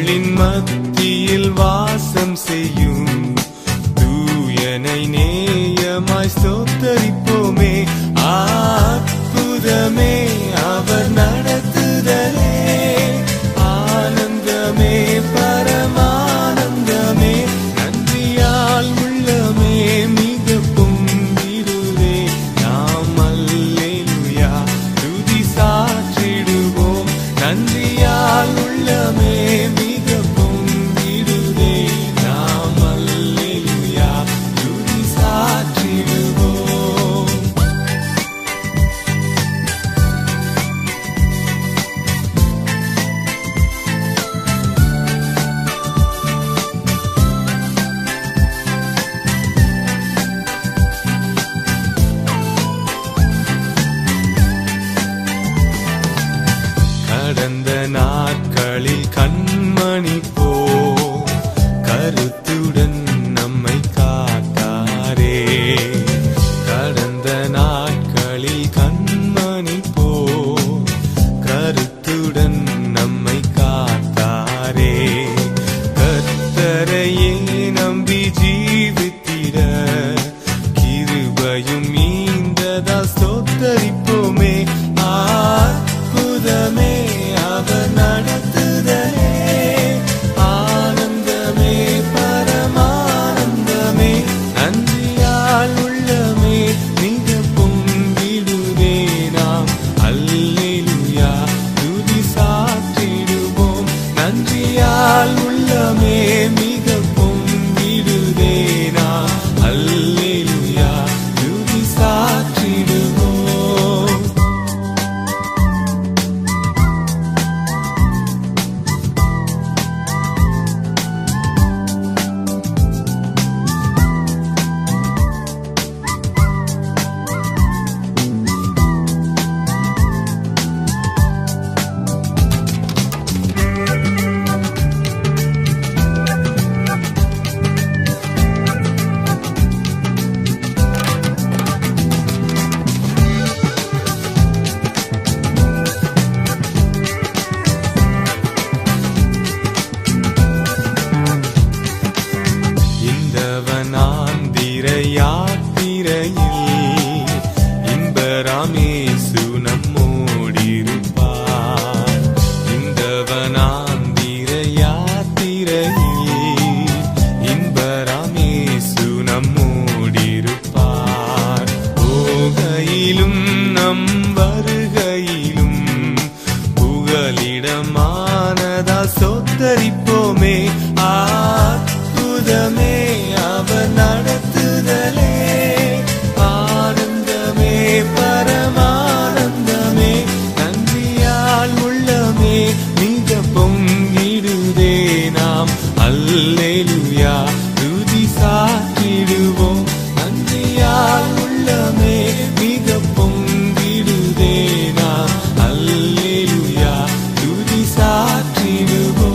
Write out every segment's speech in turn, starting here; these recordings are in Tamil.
தூதர்களின் மத்தியில் வாசம் செய்யும் தூயனை நேயமாய் ஸ்தோத்தரிப்போமே. அற்புதமே அவர் நடத்துதலே, ஆனந்தமே பரமானந்தமே, நன்றியால் உள்ளமே மிக பொங்கிடுதே. நாம் அல்லேலூயா துதி சாற்றிடுவோம், நன்றியால் உள்ளமே மிக பொங்கிடுதே. நாம் அல்லேலூயா துதி சாற்றிடுவோம். கடந்த நாட்களில் கண்மணி போ கருத்துடன் நம்மை காத்தாரே. கடந்த நாட்களில் கண்மணி போ கருத்துடன் நம்மை காத்தாரே. கர்த்தரையே நம்பி ஜீவித்திட கிருபையும் மீந்ததா ஸ்தோத்தரிப்போமே. அற்புதமே அவர் நடத்துதலே, ஆனந்தமே பரமானந்தமே, நன்றியால் உள்ளமே மிக பொங்கிடுதே. நாம் அல்லேலூயா துதி சாற்றிடுவோம், நன்றியால் உள்ளமே மிக பொங்கிடுதே. நாம் அல்லேலூயா துதி சாற்றிடுவோம். இந்தவனாந்திர யாத்திரையில் இன்பராமேசு நம்மோடிருப்பார். இந்தவனாந்திர யாத்திரையில் இன்பராமேசு நம்மோடிருப்பார். போகையிலும் நம் வருகையிலும் புகலிடமானதா சொத்தரிப்போமே. அற்புதமே அவர் நடத்துதலே, ஆனந்தமே பரமானந்தமே, நன்றியால் உள்ளமே மிக பொங்கிடுதே. நாம் அல்லேலூயா துதி சாற்றிடுவோம், நன்றியால் உள்ளமே மிக பொங்கிடுதே. நாம் அல்லேலூயா துதி சாற்றிடுவோம்.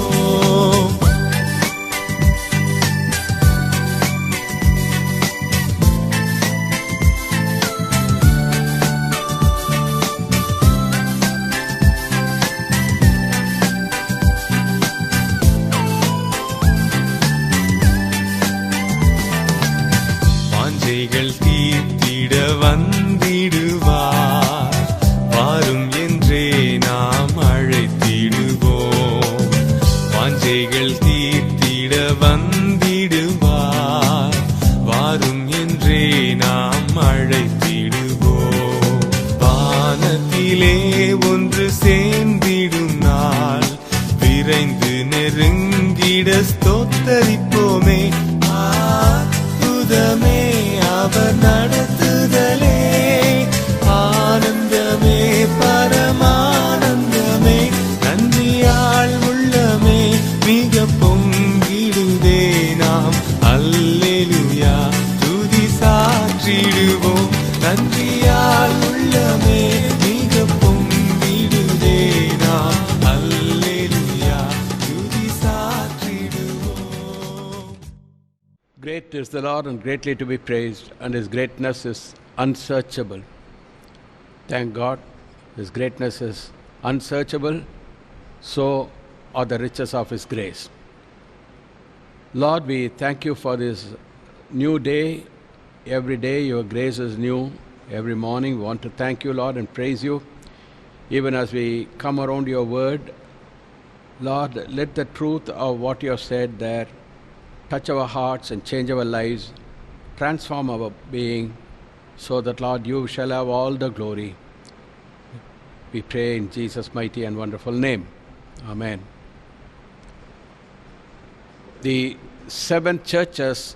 வாஞ்சைகள் தீர்த்திட வந்திடுவார், வாரும் என்றே நாம் அழைத்திடுவோம். வாஞ்சைகள் தீர்த்திட வந்திடுவார், வாரும் என்றே நாம் அழைத்திடுவோம். வானத்திலே ஒன்று சேர்ந்திடும் நாள் விரைந்து நெருங்கிட ஸ்தோத்தரிப்போமே. அற்புதமே அவர் நடத்துதலே, ஆனந்தமே பரமானந்தமே, நன்றியால் உள்ளமே மிக பொங்கிடுதே. நாம் அல்லேலூயா துதி சாற்றிடுவோம், நன்றியால் உள்ளமே மிக பொங்கிடுதே. நாம் அல்லேலூயா துதி சாற்றிடுவோம். Great is the Lord and greatly to be praised, and His greatness is unsearchable. Thank God, His greatness is unsearchable. So or the riches of His grace. Lord, we thank You for this new day. Every day Your grace is new. Every morning we want to thank You, Lord, and praise You. Even as we come around Your word, Lord, let the truth of what You have said there touch our hearts and change our lives, transform our being, so that, Lord, You shall have all the glory. We pray in Jesus' mighty and wonderful name. Amen. The 7 churches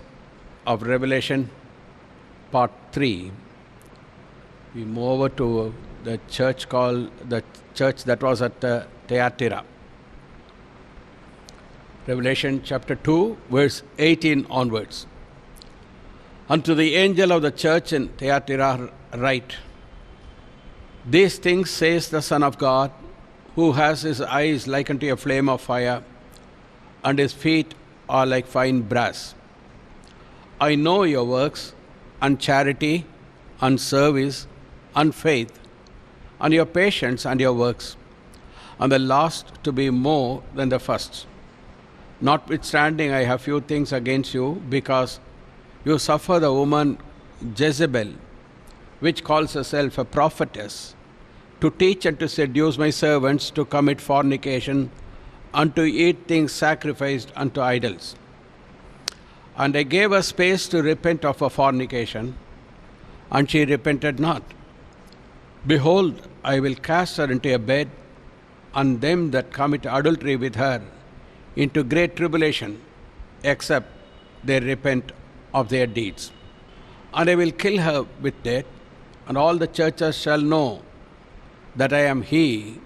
of Revelation, part 3. We move over to the church that was at Thyatira. Revelation chapter 2, verse 18 onwards. Unto the angel of the church in Thyatira write, These things says the Son of God, who has his eyes like unto a flame of fire, and his feet are like fine brass. I know your works, and charity, and service, and faith, and your patience and your works, and the last to be more than the first. Notwithstanding, I have few things against you, because you suffer the woman Jezebel, which calls herself a prophetess, to teach and to seduce my servants to commit fornication and to eat things sacrificed unto idols. And I gave her space to repent of her fornication, and she repented not. Behold, I will cast her into a bed, and them that commit adultery with her into great tribulation, except they repent of their deeds. And I will kill her with death, and all the churches shall know that I am He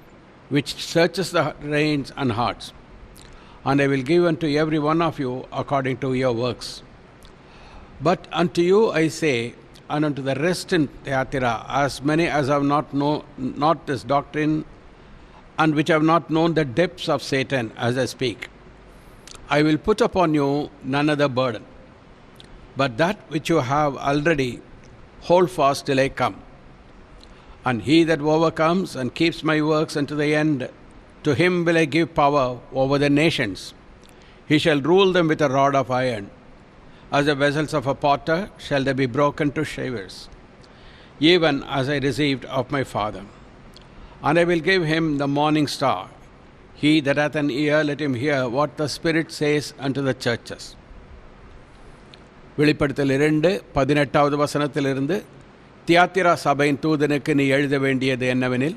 which searches the reins and hearts. And I will give unto every one of you according to your works. But unto you I say, and unto the rest in Thyatira, as many as have not this doctrine, and which have not known the depths of Satan, as I speak, I will put upon you none other burden, but that which you have already, hold fast till I come. And he that overcomes and keeps my works unto the end, to him will I give power over the nations. He shall rule them with a rod of iron. As the vessels of a potter shall they be broken to shavers, even as I received of my Father. And I will give him the morning star. He that hath an ear, let him hear what the Spirit says unto the churches. வெளிப்படுத்தல் 2:18 வசனத்திலிருந்து, தியாத்திரா சபையின் தூதனுக்கு நீ எழுத வேண்டியது என்னவெனில்,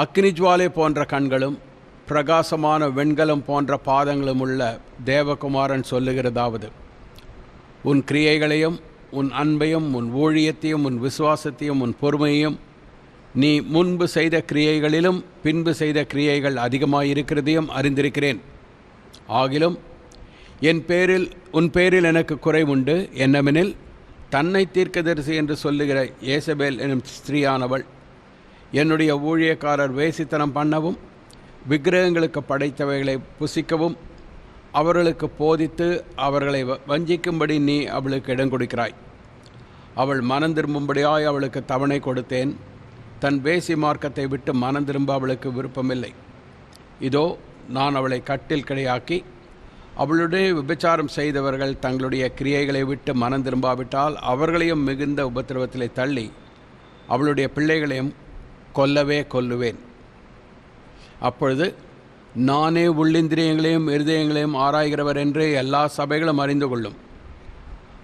அக்கினிஜ்வாலை போன்ற கண்களும் பிரகாசமான வெண்கலம் போன்ற பாதங்களும் உள்ள தேவகுமாரன் சொல்லுகிறதாவது, உன் கிரியைகளையும் உன் அன்பையும் உன் ஊழியத்தையும் உன் விசுவாசத்தையும் உன் பொறுமையையும் நீ முன்பு செய்த கிரியைகளிலும் பின்பு செய்த கிரியைகள் அதிகமாயிருக்கிறதையும் அறிந்திருக்கிறேன். ஆகிலும் உன் பேரில் எனக்கு குறைவுண்டு. என்னவெனில், தன்னை தீர்க்கதரிசி என்று சொல்லுகிற ஏசபேல் எனும் ஸ்திரீயானவள் என்னுடைய ஊழியக்காரர் வேசித்தனம் பண்ணவும் விக்கிரகங்களுக்கு படைத்தவைகளை புசிக்கவும் அவர்களுக்கு போதித்து அவர்களை வஞ்சிக்கும்படி நீ அவளுக்கு இடம் கொடுக்கிறாய். அவள் மனம் திரும்பும்படியாய் அவளுக்கு தவணை கொடுத்தேன். தன் வேசி மார்க்கத்தை விட்டு மனம் திரும்ப அவளுக்கு விருப்பமில்லை. இதோ, நான் அவளை கட்டில் கிடையாக்கி அவளுடைய விபச்சாரம் செய்தவர்கள் தங்களுடைய கிரியைகளை விட்டு மனம் திரும்பாவிட்டால் அவர்களையும் மிகுந்த உபத்திரவத்திலே தள்ளி அவளுடைய பிள்ளைகளையும் கொல்லவே கொல்லுவேன். அப்பொழுது நானே உள்ளிந்திரியங்களையும் இருதயங்களையும் ஆராய்கிறவர் என்று எல்லா சபைகளும் அறிந்து கொள்ளும்.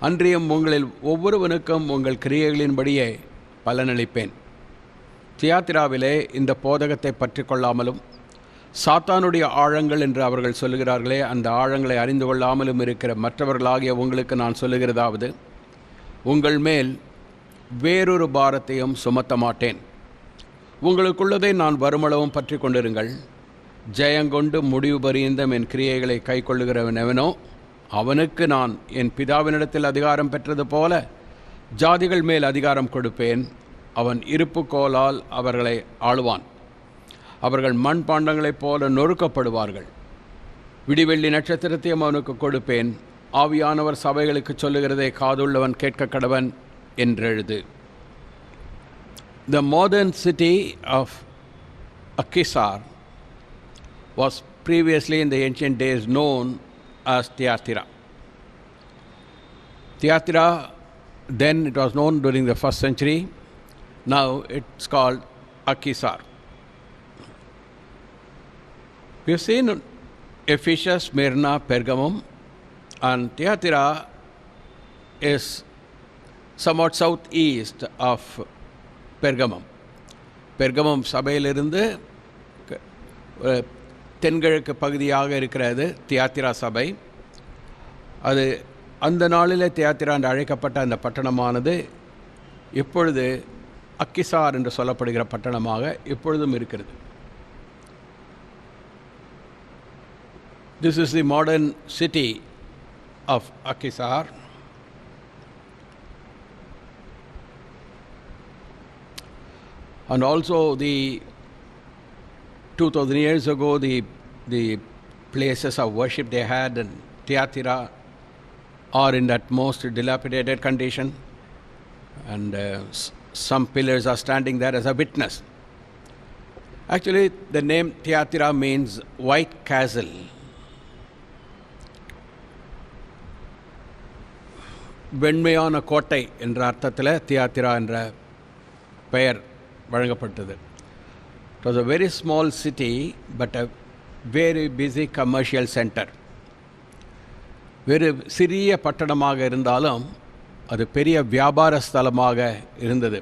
அன்றியும் உங்களில் ஒவ்வொருவனுக்கும் உங்கள் கிரியைகளின்படியே பலனளிப்பேன். தியாத்திராவிலே இந்த போதகத்தை பற்றி கொள்ளாமலும் சாத்தானுடைய ஆழங்கள் என்று அவர்கள் சொல்லுகிறார்களே, அந்த ஆழங்களை அறிந்து கொள்ளாமலும் இருக்கிற மற்றவர்களாகிய உங்களுக்கு நான் சொல்லுகிறதாவது, உங்கள் மேல் வேறொரு பாரத்தையும் சுமத்த மாட்டேன். உங்களுக்குள்ளதை நான் வருமளவும் பற்றி கொண்டிருங்கள். ஜெயங்கொண்டு முடிவு பரியந்தம் என் கிரியைகளை கை கொள்ளுகிறவனெவனோ அவனுக்கு நான் என் பிதாவினிடத்தில் அதிகாரம் பெற்றது போல ஜாதிகள் மேல் அதிகாரம் கொடுப்பேன். அவன் இருப்புக்கோலால் அவர்களை ஆளுவான். அவர்கள் மண் பாண்டங்களைப் போல நொறுக்கப்படுவார்கள். விடிவெள்ளி நட்சத்திரத்தையும் அவனுக்கு கொடுப்பேன். ஆவியானவர் சபைகளுக்கு சொல்லுகிறதை காதுள்ளவன் கேட்க கடவன் என்றெழுது. The modern city of Akhisar was previously in the ancient days known as Thyatira. Thyatira, then it was known during the 1st century. Now it's called Akhisar. We have seen Ephesus, Smyrna, Pergamum, and Thyatira is somewhat southeast of Pergamum. பெர்கமம் சபையிலிருந்து தென்கிழக்கு பகுதியாக இருக்கிறது தியாத்திரா சபை. அது அந்த நாளில் தியாத்திரா என்று அழைக்கப்பட்ட அந்த பட்டணமானது இப்பொழுது அக்கிசார் என்று சொல்லப்படுகிற பட்டணமாக இப்பொழுதும் இருக்கிறது. This is the modern city of Akhisar. And also the 2000 years ago, the places of worship they had in Thyatira are in that most dilapidated condition, and some pillars are standing there as a witness. Actually, the name Thyatira means white castle. வெண்மையான கோட்டை என்ற அர்த்தத்தில் தியாத்திரா என்ற பெயர் வழங்கப்பட்டது. It was a very small city but a very busy commercial center. வெறு சிறிய பட்டணமாக இருந்தாலும் அது பெரிய வியாபார ஸ்தலமாக இருந்தது.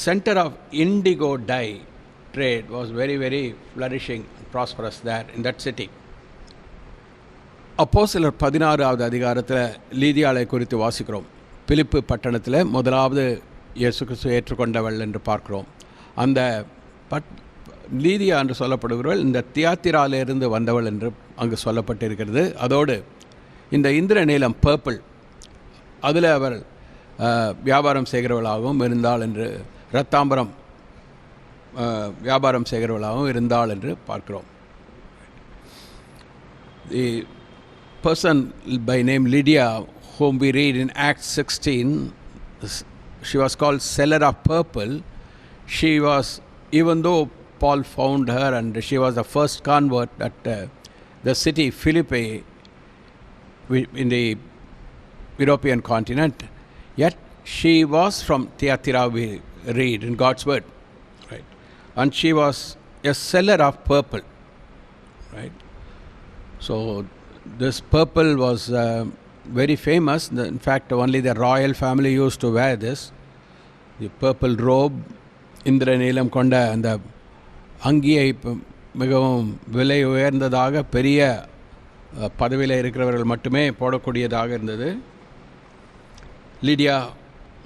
Center of indigo dye trade was very, very flourishing and prosperous there in that city. அப்போஸ்தலர் 16வது அதிகாரத்தில் லீதியாளை குறித்து வாசிக்கிறோம். பிலிப்பு பட்டணத்தில் முதலாவது இயேசு கிறிஸ்து ஏற்றுக்கொண்டவள் என்று பார்க்கிறோம். அந்த லீதியா என்று சொல்லப்படுகிறவள் இந்த தியாத்திராலிருந்து வந்தவள் என்று அங்கு சொல்லப்பட்டிருக்கிறது. அதோடு இந்த இந்திர நீலம் பர்பிள் அதில் அவர் வியாபாரம் செய்கிறவளாகவும் இருந்தாள் என்று, இரத்தாம்பரம் வியாபாரம் செய்கிறவளாகவும் இருந்தாள் என்று பார்க்கிறோம். The person by name Lydia, whom we read in Acts 16, she was called seller of purple. She was, even though Paul found her and she was the first convert at the city Philippi in the European continent, yet she was from Thyatira, we read in God's word, right? And she was a seller of purple, right? So this purple was very famous. In fact, only the royal family used to wear this. The purple robe, இந்திர நீலம் கொண்ட அந்த அங்கியை மிகவும் விலை உயர்ந்ததாக பெரிய பதவியில் இருக்கிறவர்கள் மட்டுமே போடக்கூடியதாக இருந்தது. Lydia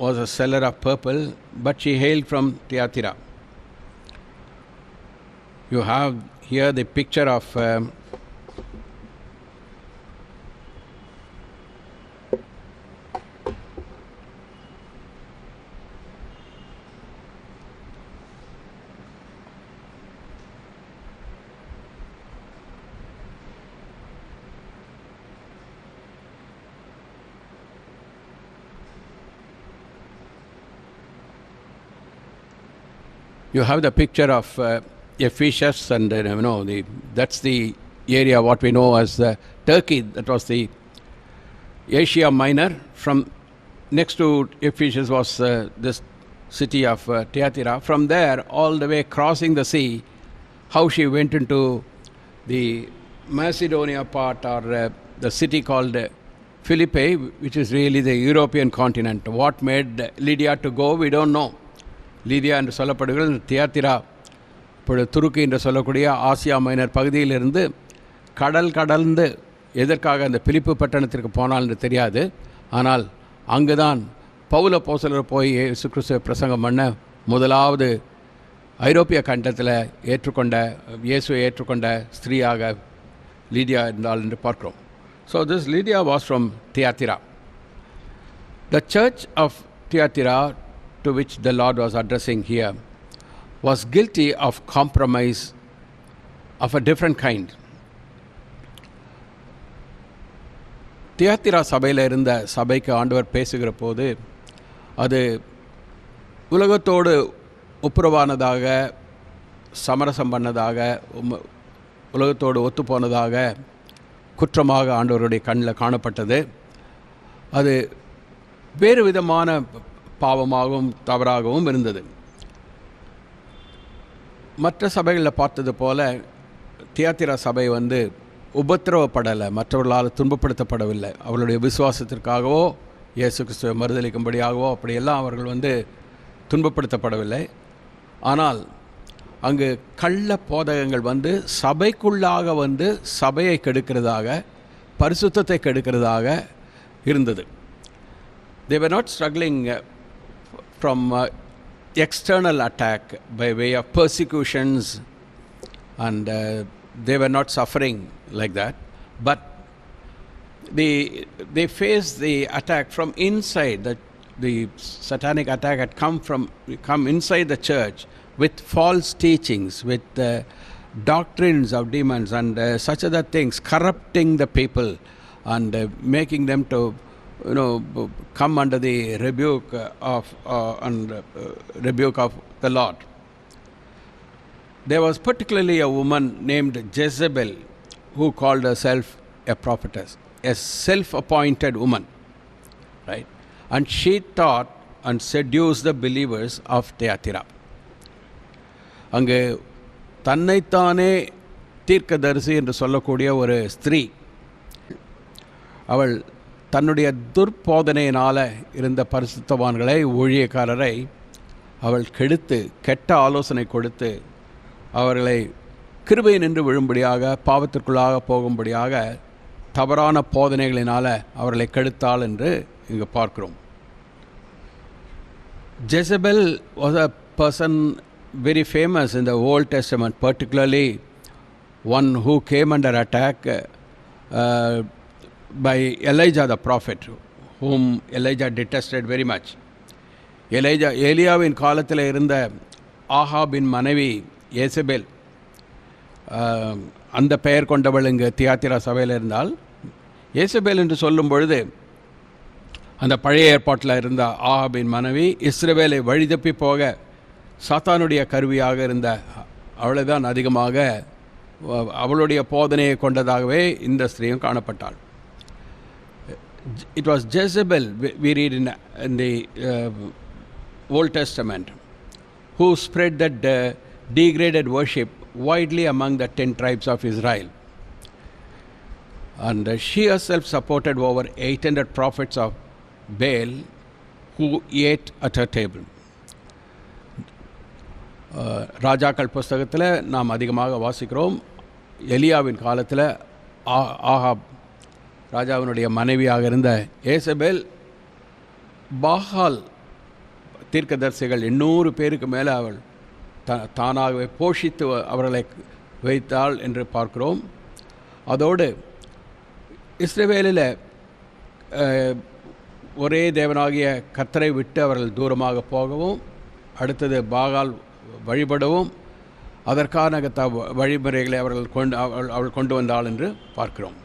was a seller of purple, but she hailed from Thyatira. You have here the picture of Ephesus, and that's the area what we know as Turkey. That was the Asia Minor. From next to Ephesus was this city of Thyatira. From there, all the way crossing the sea, how she went into the Macedonia part, or the city called Philippi, which is really the European continent. What made Lydia to go, we don't know. லீதியா என்று சொல்லப்படுகிற தியாத்திரா இப்பொழுது துருக்கி என்று சொல்லக்கூடிய ஆசியா மைனர் பகுதியிலிருந்து கடந்து எதற்காக அந்த பிலிப்பு பட்டணத்திற்கு போனால் என்று தெரியாது. ஆனால் அங்குதான் பவுல் அப்போஸ்தலர் போய் இயேசு கிறிஸ்துவை பிரசங்கம் பண்ண முதலாவது ஐரோப்பிய கண்டத்தில் இயேசுவை ஏற்றுக்கொண்ட ஸ்திரீயாக லீதியா இருந்தாள் என்று பார்க்கிறோம். So this Lydia was from Thyatira. The church of Thyatira, to which the Lord was addressing here, was guilty of compromise of a different kind. தியாத்திரா சபையில் இருந்த சபைக்கு ஆண்டவர் பேசுகிற போது அது உலகத்தோடு ஒப்புரவானதாக, சமரசம் பண்ணதாக, உலகத்தோடு ஒத்துப்போனதாக குற்றமாக ஆண்டவருடைய கண்ணில் காணப்பட்டது. அது வேறு விதமான பாவமாகவும் தவறாகவும் இருந்தது. மற்ற சபைகளில் பார்த்தது போல தியாத்திரா சபை உபத்திரவப்படலை, மற்றவர்களால் துன்பப்படுத்தப்படவில்லை. அவர்களுடைய விசுவாசத்திற்காகவோ இயேசு கிறிஸ்துவை மறுதலிக்கும்படியாகவோ அப்படியெல்லாம் அவர்கள் துன்பப்படுத்தப்படவில்லை. ஆனால் அங்கு கள்ள போதகங்கள் சபைக்குள்ளாக சபையை கெடுக்கிறதாக, பரிசுத்தத்தை கெடுக்கிறதாக இருந்தது. They were not struggling from external attack by way of persecutions, and they were not suffering like that, but they faced the attack from inside. The satanic attack had come inside the church with false teachings, with doctrines of demons and such other things, corrupting the people and making them to come under the rebuke of the Lord. There was particularly a woman named Jezebel who called herself a prophetess, a self-appointed woman, right? And she taught and seduced the believers of Thyatira. அங்கு தன்னைத்தானே தீர்க்கதரிசி என்று சொல்லக்கூடிய ஒரு ஸ்திரீ, அவள் தன்னுடைய துர்போதனையினால் இருந்த பரிசுத்தவான்களை, ஊழியக்காரரை அவள் கெடுத்து, கெட்ட ஆலோசனை கொடுத்து அவர்களை கிருபை நின்று விழும்படியாக, பாவத்திற்குள்ளாக போகும்படியாக தவறான போதனைகளினால் அவர்களை கெடுத்தாள் என்று இங்கு பார்க்கிறோம். Jezebel was a person very famous in the Old Testament, particularly one who came under attack by Elijah the prophet, whom Elijah detested very much. ஏலியாவின் காலத்தில் இருந்த ஆகாபின் மனைவி ஏசபேல், அந்த பெயர் கொண்டவள் இங்கு தியாத்திரா சபையில் இருந்தால், ஏசபேல் என்று சொல்லும் பொழுது அந்த பழைய ஏற்பாட்டில் இருந்த ஆகாபின் மனைவி, இஸ்ரவேலை வழிதப்பி போக சாத்தானுடைய கருவியாக இருந்த அவளை தான் அதிகமாக அவளுடைய போதனையை கொண்டதாகவே இந்த ஸ்திரீயும் காணப்பட்டாள். It was Jezebel, we read in the Old Testament, who spread that degraded worship widely among the 10 tribes of Israel. And she herself supported over 800 prophets of Baal who ate at her table. ராஜாக்கள் புஸ்தகத்தில் நாம் அதிகமாக வாசிக்கிறோம், எலியாவின் காலத்தில் ஆகாப் ராஜாவினுடைய மனைவியாக இருந்த ஏசபேல் பாகால் தீர்க்கதரிசிகள் 800 பேருக்கு மேலே அவள் தானாகவே போஷித்து அவர்களை வைத்தாள் என்று பார்க்கிறோம். அதோடு இஸ்ரவேலில் ஒரே தேவனாகிய கர்த்தரை விட்டு அவர்கள் தூரமாக போகவும், அடுத்தது பாகால் வழிபடவும், அதற்கான வழிமுறைகளை அவள் கொண்டு வந்தாள் என்று பார்க்கிறோம்.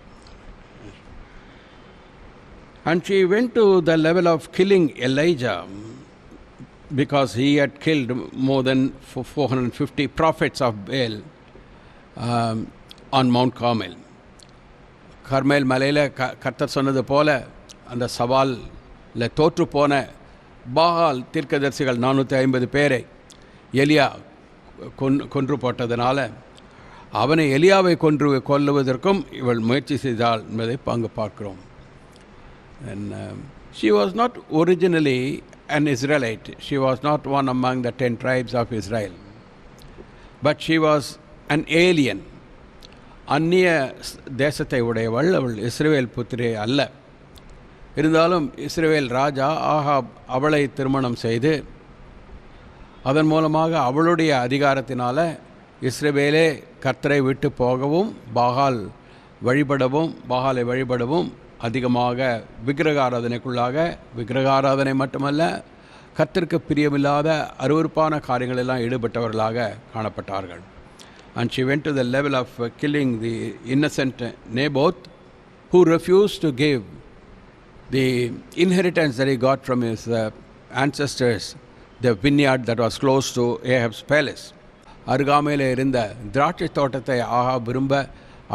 And she went to the level of killing Elijah because he had killed more than 450 prophets of Baal on Mount Carmel. கர்மேல் மலையில் கர்த்தர் சொன்னது போல அந்த சவாலில் தோற்று போன பாகால் தீர்க்கதரிசிகள் 450 பேரை எலியா கொன்று போட்டதனால அவனை எலியாவை கொல்லுவதற்கும் இவள் முயற்சி செய்தாள் என்பதை அங்கு பார்க்கிறோம். And she was not originally an Israelite. She was not one among the 10 tribes of Israel. But she was an alien. அந்நிய தேசத்தை உடையவள். அவள் இஸ்ரவேல் புத்திரே அல்ல. இருந்தாலும் இஸ்ரவேல் ராஜா ஆகாப் அவளை திருமணம் செய்து அதன் மூலமாக அவளுடைய அதிகாரத்தினால இஸ்ரவேலே கர்த்தரை விட்டு போகவும், பாகாலை வழிபடவும் அதிகமாக விக்கிரகாராதனைக்குள்ளாக, விக்கிரகாராதனை மட்டுமல்ல கர்த்தருக்கு பிரியமில்லாத அருவருப்பான காரியங்களெல்லாம் ஈடுபட்டவர்களாக காணப்பட்டார்கள். And she went to the level of killing the innocent Naboth, who refused to give the inheritance that he got from his ancestors, the vineyard that was close to Ahab's palace. அருகாமையில் இருந்த திராட்சை தோட்டத்தை ஆகாப் விரும்ப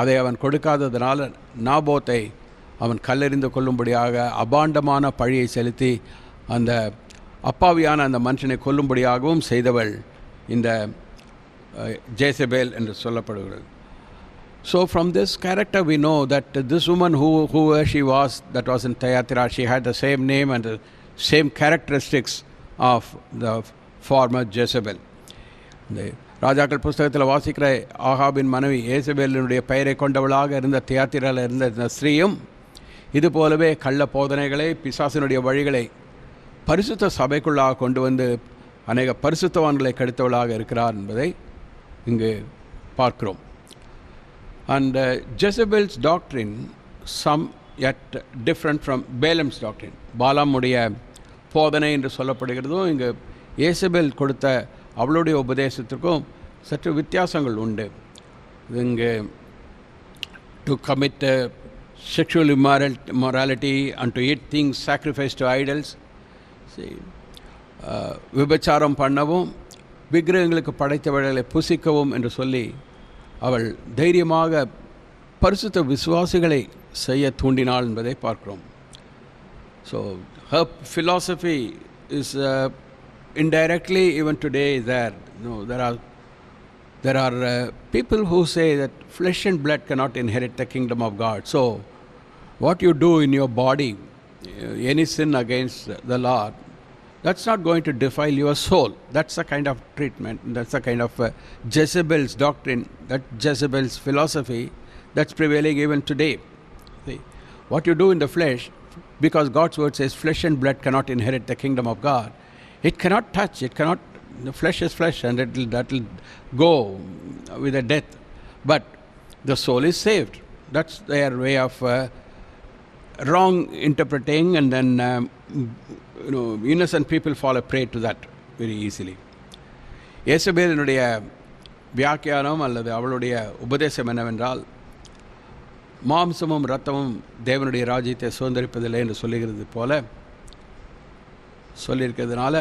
அதை அவன் கொடுக்காததுனால நாபோத்தை அவன் கல்லெறிந்து கொள்ளும்படியாக அபாண்டமான பழியை செலுத்தி அந்த அப்பாவியான அந்த மனுஷனை கொல்லும்படியாகவும் செய்தவள் இந்த ஜேசபேல் என்று சொல்லப்படுகிறது. So from this character we know that this woman who she was, that was in Thyatira, she had the same name and the same characteristics of the former Jezebel. இந்த ராஜாக்கள் புஸ்தகத்தில் வாசிக்கிற ஆகாபின் மனைவி ஏசபேலினுடைய பெயரை கொண்டவளாக இருந்த தியாத்திராவில் இருந்த இந்த ஸ்திரீயும் இது போலவே கள்ள போதனைகளை பிசாசினுடைய வழிகளை பரிசுத்த சபைக்குள்ளாக கொண்டு வந்து அநேக பரிசுத்தவான்களை கெடுத்தவளாக இருக்கிறார் என்பதை இங்கு பார்க்கிறோம். And Jezebel's doctrine some yet different from Balaam's doctrine. பாலாமுடைய போதனை என்று சொல்லப்படுகிறதும் இங்கு ஏசபேல் கொடுத்த அவளுடைய உபதேசத்திற்கும் சற்று வித்தியாசங்கள் உண்டு. இங்கு to commit sexual immorality and to eat things sacrificed to idols, விபச்சாரம் பண்ணவும் விக்கிரகங்களுக்கு படைத்தவர்களை புசிக்கவும் என்று சொல்லி அவள் தைரியமாக பரிசுத்த விசுவாசிகளை செய்ய தூண்டினாள் என்பதை பார்க்கிறோம். So her philosophy is indirectly even today there are people who say that flesh and blood cannot inherit the kingdom of God. So what you do in your body, any sin against the Lord, that's not going to defile your soul. That's the kind of treatment, that's the kind of Jezebel's doctrine, that Jezebel's philosophy that's prevailing even today. See, what you do in the flesh, because God's word says flesh and blood cannot inherit the kingdom of God, it cannot touch, it cannot, the flesh is flesh and that will go with a death. But the soul is saved. That's their way of wrong interpreting, and then innocent people fall a prey to that very easily. ஏசபேலினுடைய வியாக்கியானம் அல்லது அவளுடைய உபதேசம் என்னவென்றால், மாம்சமும் இரத்தமும் தேவனுடைய ராஜ்யத்தை சுதந்திரிப்பதில்லை என்று சொல்லுகிறது போல சொல்லியிருக்கிறதுனால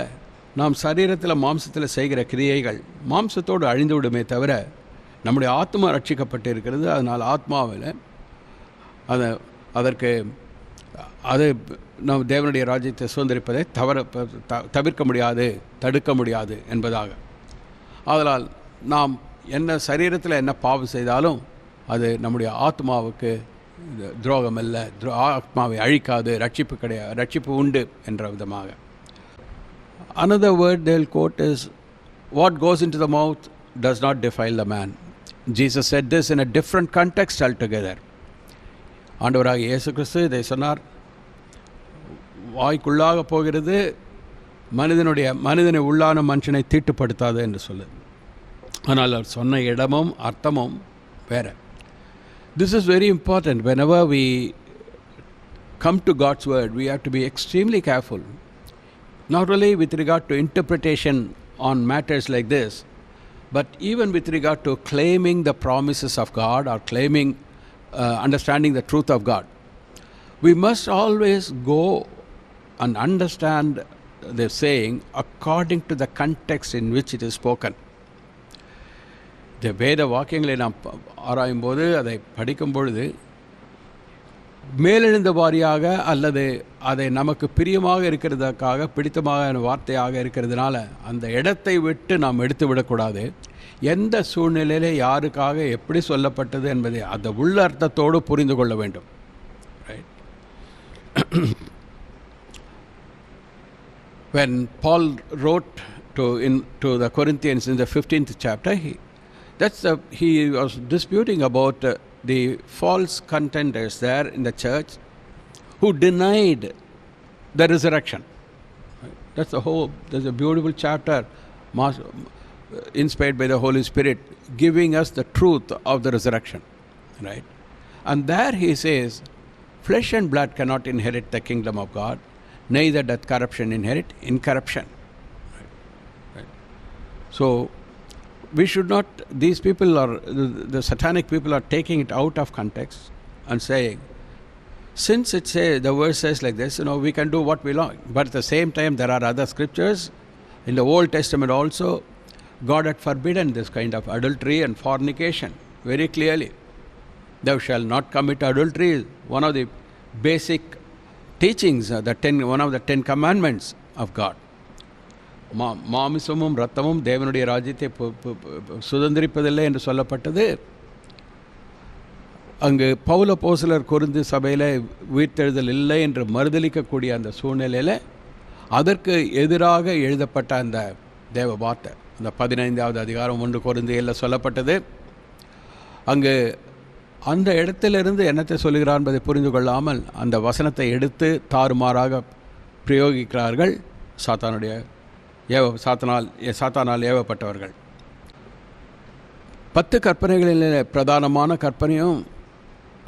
நாம் சரீரத்தில் மாம்சத்தில் செய்கிற கிரியைகள் மாம்சத்தோடு அழிந்து விடுமே தவிர நம்முடைய ஆத்மா ரட்சிக்கப்பட்டு இருக்கிறது. அதனால் ஆத்மாவில் அதற்கு அது நம் தேவனுடைய ராஜ்யத்தை சுதந்திரிப்பதை தவிர்க்க முடியாது, தடுக்க முடியாது என்பதாக. அதனால் நாம் என்ன சரீரத்தில் என்ன பாவம் செய்தாலும் அது நம்முடைய ஆத்மாவுக்கு துரோகம் அல்ல, ஆத்மாவை அழிக்காது, ரட்சிப்பு கிடையாது, ரட்சிப்பு உண்டு என்ற விதமாக. Another word they'll quote is, what goes into the mouth does not defile the man. Jesus said this in a different context altogether. ஆண்டவராக இயேசு கிறிஸ்து இதை சொன்னார், வாய்க்குள்ளாக போகிறது மனிதனை உள்ளான மனுஷனை தீட்டுப்படுத்தாது என்று சொல்லுது. ஆனால் அவர் சொன்ன இடமும் அர்த்தமும் வேற. This is very important. Whenever we come to God's word, we have to be extremely careful, not only with regard to interpretation on matters like this, but even with regard to claiming the promises of God or claiming understanding the truth of God. We must always go and understand the saying according to the context in which it is spoken. இந்த வேத வாக்கியங்களை நாம் ஆராயும் போது, அதை படிக்கும் பொழுது மேலெழுந்த வாரியாக அல்லது அதை நமக்கு பிரியமாக இருக்கிறதுக்காக பிடித்தமான வார்த்தையாக இருக்கிறதுனால அந்த இடத்தை விட்டு நாம் எடுத்து விடக்கூடாது. எந்த சூழ்நிலையிலே யாருக்காக எப்படி சொல்லப்பட்டது என்பதை அந்த உள்ள அர்த்தத்தோடு புரிந்து கொள்ள வேண்டும். Right? When Paul wrote to the Corinthians in the 15th chapter, he was disputing about the false contenders there in the church who denied the resurrection. There's a beautiful chapter inspired by the Holy Spirit giving us the truth of the resurrection. Right? And there he says, flesh and blood cannot inherit the kingdom of God, neither doth corruption inherit incorruption. Right? So we should not, these people are, the satanic people are taking it out of context and saying, since the verse says like this, we can do what we like. But at the same time, there are other scriptures in the Old Testament also God had forbidden this kind of adultery and fornication very clearly. Thou shalt not commit adultery is one of the basic teachings, one of the 10 commandments of God. மாமிசமும் இரத்தமும் தேவனுடைய ராஜ்யத்தை சுதந்திரிப்பதில்லை என்று சொல்லப்பட்டது. அங்கு பவுல் அப்போஸ்தலர் கொரிந்து சபையில் உயிர்த்தெழுதல் இல்லை என்று மறுதலிக்கக்கூடிய அந்த சூழ்நிலையில் அதற்கு எதிராக எழுதப்பட்ட அந்த தேவ வார்த்தை, அந்த 15வது அதிகாரம் 1 கொரிந்தியரில் சொல்லப்பட்டது. அங்கு அந்த இடத்திலிருந்து என்னத்தை சொல்லுகிறார் என்பதை புரிந்து கொள்ளாமல் அந்த வசனத்தை எடுத்து தாறுமாறாக பிரயோகிக்கிறார்கள் சாத்தானால் ஏவப்பட்டவர்கள். 10 கற்பனைகளில் பிரதானமான கற்பனையும்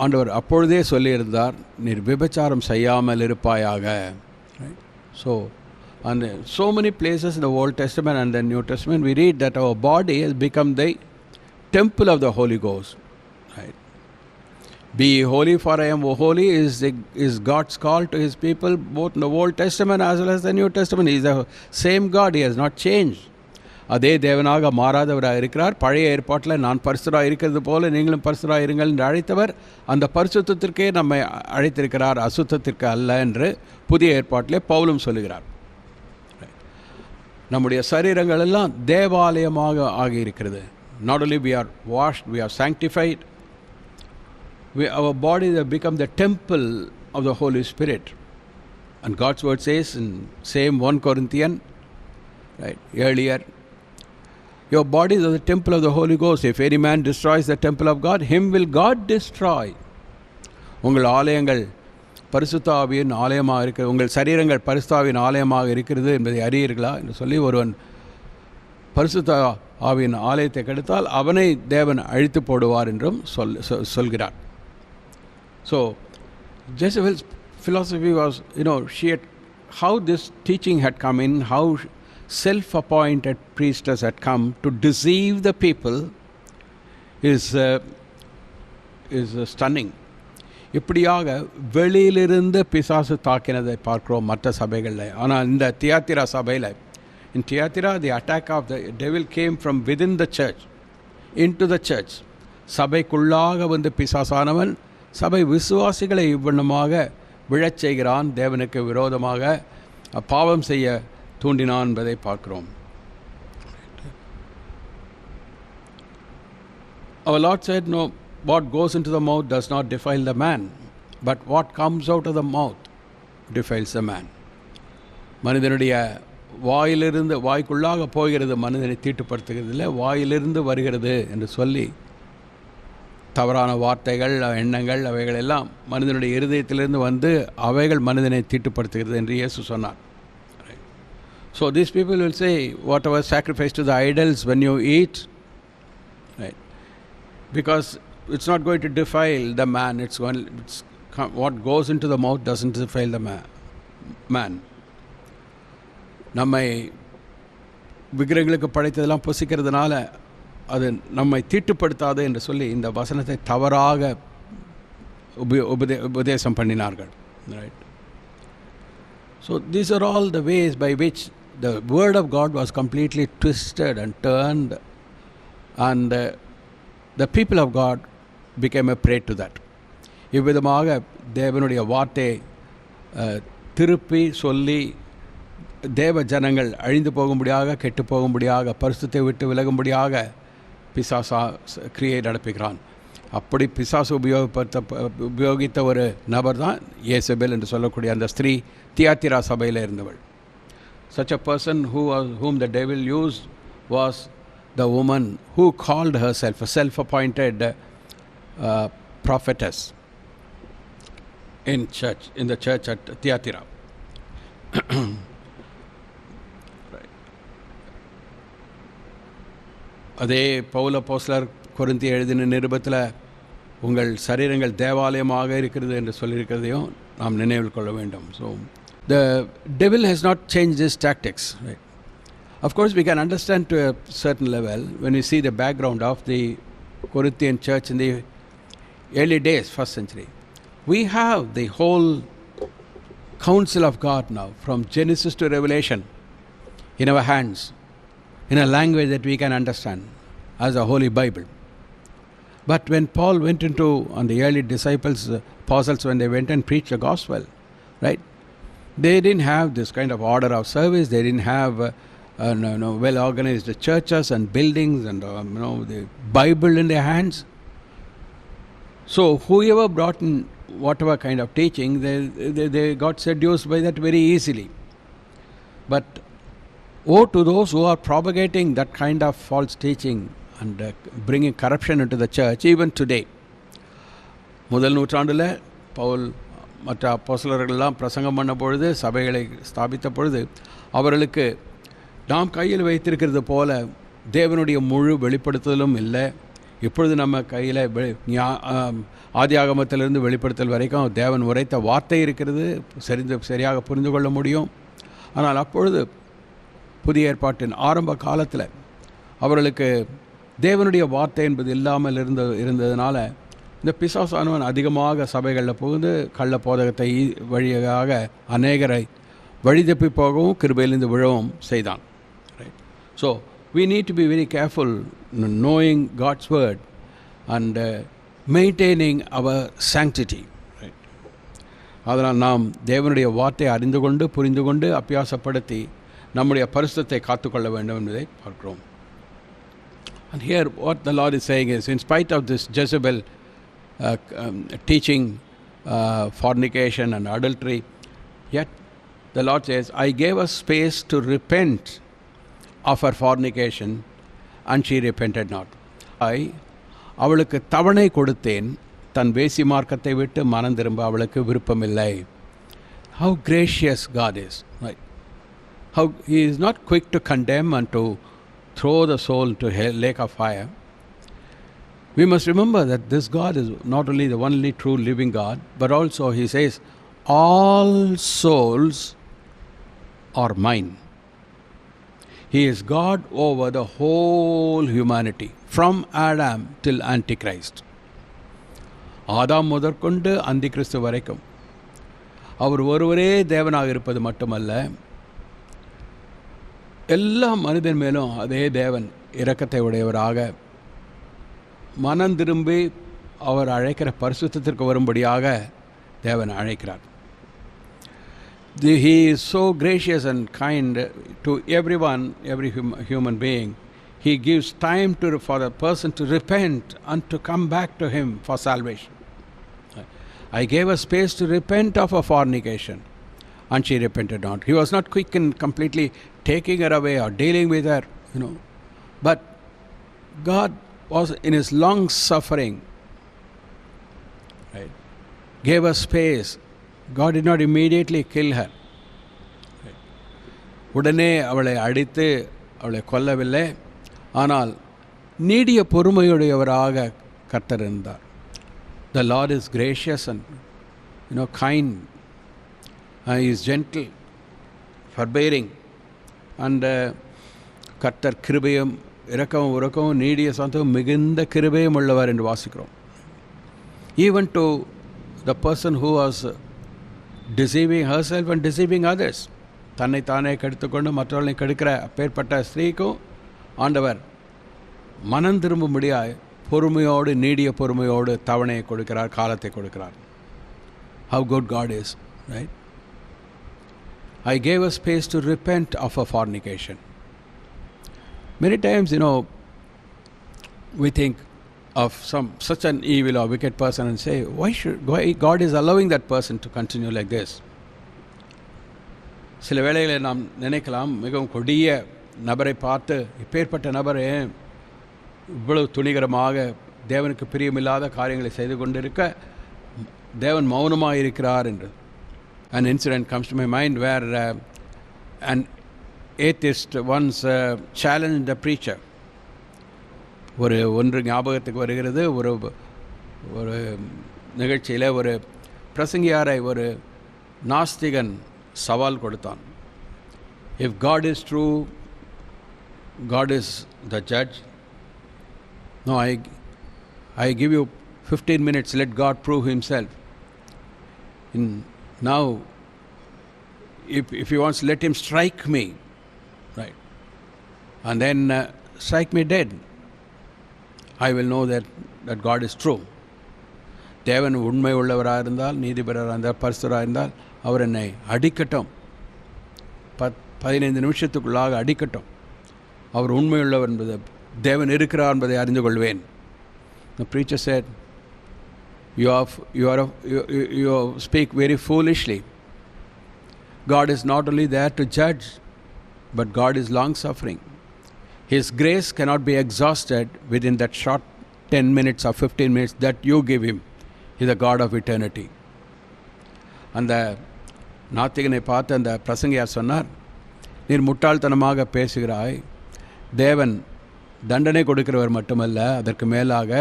ஆண்டவர் அப்பொழுதே சொல்லியிருந்தார், நீர் விபச்சாரம் செய்யாமல் இருப்பாயாக. And so many places in the Old Testament and the New Testament we read that our body has become the temple of the Holy Ghost. Right? Be holy for I am holy is God's call to his people both in the Old Testament as well as the New Testament. He is the same God, he has not changed. அதே தேவனாக மாறாதவராக இருக்கிறார். பழைய ஏற்பாட்டில் நான் பரிசுத்தராக இருக்கிறது போல நீங்களும் பரிசுத்தராக இருங்கள் என்று அழைத்தவர் அந்த பரிசுத்தத்திற்கே நம்மை அழைத்திருக்கிறார், அசுத்தத்திற்கு அல்ல என்று புதிய ஏற்பாட்டிலே பவுலும் சொல்லுகிறார். நம்முடைய சரீரங்கள் எல்லாம் தேவாலயமாக ஆகியிருக்கிறது. Not only we are washed, we are sanctified. Our bodies have become the temple of the Holy Spirit. And God's word says in same 1 Corinthians, right, earlier, your bodies are the temple of the Holy Ghost. If any man destroys the temple of God, him will God destroy. உங்கள் ஆலயங்கள் பரிசுத்த ஆவியின் ஆலயமாக இருக்கிறது, உங்கள் சரீரங்கள் பரிசுத்த ஆவியின் ஆலயமாக இருக்கிறது என்பதை அறியீர்களா என்று சொல்லி ஒருவன் பரிசுத்த ஆவியின் ஆலயத்தை கெடுத்தால் அவனை தேவன் அழித்து போடுவார் என்றும் சொல்கிறார். So Jezebel's philosophy was, how this teaching had come in, how self-appointed priestess had come to deceive the people is stunning. இப்படியாக வெளியிலிருந்து பிசாசு தாக்கினதை பார்க்கிறோம் மற்ற சபைகளில். ஆனால் இந்த தியாத்திரா சபையில், in Thyatira the attack of the devil came from within the church into the church. சபைக்குள்ளாக வந்து பிசாசானவன் சபை விசுவாசிகளை இவ்வண்ணமாக விழச் செய்கிறான், தேவனுக்கு விரோதமாக பாவம் செய்ய தூண்டினான் என்பதை பார்க்கிறோம். Our Lord said, no, what goes into the mouth does not defile the man, but what comes out of the mouth defiles the man. மனிதனுடைய வாயிலிருந்து வாய்க்குள்ளாக போகிறது மனிதனை தீட்டுப்படுத்துகிறது இல்லை, வாயிலிருந்து வருகிறது என்று சொல்லி தவறான வார்த்தைகள் எண்ணங்கள் அவைகள் எல்லாம் மனிதனுடைய இருதயத்திலிருந்து வந்து அவைகள் மனிதனை தீட்டுப்படுத்துகிறது என்று இயேசு சொன்னார். So these people will say, whatever sacrifice to the idols when you eat, right? Because it's not going to defile the man. What goes into the mouth doesn't defile the man. நம்மை விக்கிரகங்களுக்கு படைத்ததெல்லாம் புசிக்கிறதுனால அது நம்மை தீட்டுப்படுத்தாது என்று சொல்லி இந்த வசனத்தை தவறாக உபதேசம் பண்ணினார்கள். Right? So these are all the ways by which the word of God was completely twisted and turned, and the people of God became a prey to that. இவ்விதமாக தேவனுடைய வார்த்தை திருப்பி சொல்லி தேவ ஜனங்கள் அழிந்து போகும்படியாக, கெட்டு போகும்படியாக, பரிசுத்தை விட்டு விலகும்படியாக பிசாசா கிரியை நடப்புகிறான். அப்படி பிசாசு உபயோகித்த ஒரு நபர் தான் ஏசபெல் என்று சொல்லக்கூடிய அந்த ஸ்திரீ தியாத்திரா சபையில் இருந்தவள். Such a person whom the devil used was the woman who called herself a self-appointed prophetess in the church at Thyatira. அதே பவுல் அப்போஸ்தலர் கொரிந்தி எழுதின நிருபத்தில் உங்கள் சரீரங்கள் தேவாலயமாக இருக்கிறது என்று சொல்லியிருக்கிறதையும் நாம் நினைவில் கொள்ள வேண்டும். So the devil has not changed his tactics, right? Of course we can understand to a certain level when we see the background of the Corinthian church in the early days, first century. We have the whole counsel of God now from Genesis to Revelation in our hands. in a language that we can understand as a Holy Bible. But when Paul went into, and the early disciples, apostles, when they went and preached the gospel, right, they didn't have this kind of order of service. They didn't have well-organized churches and buildings and the Bible in their hands. So whoever brought in whatever kind of teaching, they got seduced by that very easily. But woe to those who are propagating that kind of false teaching and bringing corruption into the church even today. முதல் நூற்றாண்டில் பவுல் மற்ற அப்போஸ்தலர்கள்லாம் பிரசங்கம் பண்ண பொழுது, சபைகளை ஸ்தாபித்த பொழுது, அவர்களுக்கு நாம் கையில் வைத்திருக்கிறது போல தேவனுடைய முழு வெளிப்படுத்துதலும் இல்லை. இப்பொழுது நம்ம கையில் ஆதி ஆகமத்திலிருந்து வெளிப்படுத்தல் வரைக்கும் தேவன் உரைத்த வார்த்தை இருக்கிறது, சரியாக புரிந்து கொள்ள முடியும். ஆனால் அப்பொழுது புதிய ஏற்பாட்டின் ஆரம்ப காலத்தில் அவர்களுக்கு தேவனுடைய வார்த்தை என்பது இல்லாமல் இருந்ததுனால இந்த பிசாசானவன் அதிகமாக சபைகளில் புகுந்து கள்ள போதகத்தை வழியாக அநேகரை வழிதப்பி போகவும் கிருபையிலிருந்து விழவும் செய்தான். Right. So we need to be very careful knowing God's word and maintaining our sanctity. Right. அதனால் நாம் தேவனுடைய வார்த்தையை அறிந்து கொண்டு புரிந்து கொண்டு அபியாசப்படுத்தி நம்முடைய பரிசுத்தத்தை காத்துக்கொள்ள வேண்டும் என்பதை பார்க்கிறோம். And here what the Lord is saying is, in spite of this Jezebel teaching fornication and adultery, yet the Lord says, I gave her space to repent of her fornication and she repented not. அவளுக்கு தவணை கொடுத்தேன், தன் வேசி மார்க்கத்தை விட்டு மனம் திரும்ப அவளுக்கு விருப்பமில்லை. How gracious God is, right? How He is not quick to condemn and to throw the soul to hell, lake of fire. We must remember that this God is not only the only true living God, but also He says, all souls are mine. He is God over the whole humanity, from Adam till Antichrist. ஆதாம் முதற்கொண்டு அந்தி கிறிஸ்து வரைக்கும் அவர் ஒருவரே தேவனாக இருப்பது மட்டுமல்ல, எல்லா மனிதன் மேலும் அதே தேவன் இரக்கத்தை உடையவராக மனம் திரும்பி அவர் அழைக்கிற பரிசுத்தத்திற்கு வரும்படியாக தேவன் அழைக்கிறார். He is so gracious and kind to everyone, every human being. He gives time for the person to repent and to come back to Him for salvation. I gave her space to repent of her fornication, and she repented not. He was not quick in completely taking her away or dealing with her, But God was in His long suffering, right, gave her space. God did not immediately kill her. உடனே அவளை அடித்து அவளை கொல்லவில்லை. ஆனால் நீடிய பொறுமையுடையவராக கர்த்தர் இருந்தார். The Lord is gracious and kind. He is gentle, forbearing, and கர்த்தர் கிருபையும் இரக்கமும் உரக்கமும் நீடிய சாந்தமும் மிகுந்த கிருபையும் உள்ளவர் என்று வாசிக்கிறோம். Even to the person who was deceiving herself and deceiving others, தன்னைத்தானே கெடுத்துக்கொண்டு மற்றவர்களை கெடுக்கிற அப்பேற்பட்ட ஸ்திரீக்கும் ஆண்டவர் மனம் திரும்பும்படியாய் பொறுமையோடு நீடிய பொறுமையோடு தவணையை கொடுக்கிறார், காலத்தை கொடுக்கிறார். How good God is, right? I gave her space to repent of her fornication. Many times, we think of such an evil or wicked person and say, why God is allowing that person to continue like this? சில வேளைகளை நாம் நினைக்கலாம், மிகவும் கொடிய நபரை பார்த்து இப்பேற்பட்ட நபரே இவ்வளவு துணிகரமாக தேவனுக்கு பிரியமில்லாத காரியங்களை செய்து கொண்டிருக்க தேவன் மௌனமாக இருக்கிறார் என்று. An incident comes to my mind where an atheist once challenged a preacher. ஒன்று ஞாபகத்துக்கு வருகிறது. ஒரு நிகழ்ச்சியில் ஒரு பிரசங்கியாரை ஒரு நாஸ்திகன் சவால் கொடுத்தான். If God is true, God is the judge. No, I give you 15 minutes, let God prove Himself. Now, if He wants, let Him strike me. Right. and then strike me dead. I will know that God is true. தேவன் உண்மை உள்ளவராக இருந்தால், நீதிபரராக இருந்தால், பரிசுத்தராக இருந்தால் அவர் என்னை அடிக்கட்டும், 15 நிமிஷத்துக்குள்ளாக அடிக்கட்டும், அவர் உண்மையுள்ளவர் என்பது, தேவன் இருக்கிறார் என்பதை அறிந்து கொள்வேன். The preacher said, you speak very foolishly. God is not only there to judge, but God is long suffering. His grace cannot be exhausted within that short 10 minutes or 15 minutes that you give him. He is a God of eternity. அந்த நாத்திகனை பார்த்து அந்த பிரசங்கியார் சொன்னார், நீர் முட்டாள்தனமாக பேசுகிறாய். தேவன் தண்டனை கொடுக்கிறவர் மட்டுமல்ல, அதற்கு மேலாக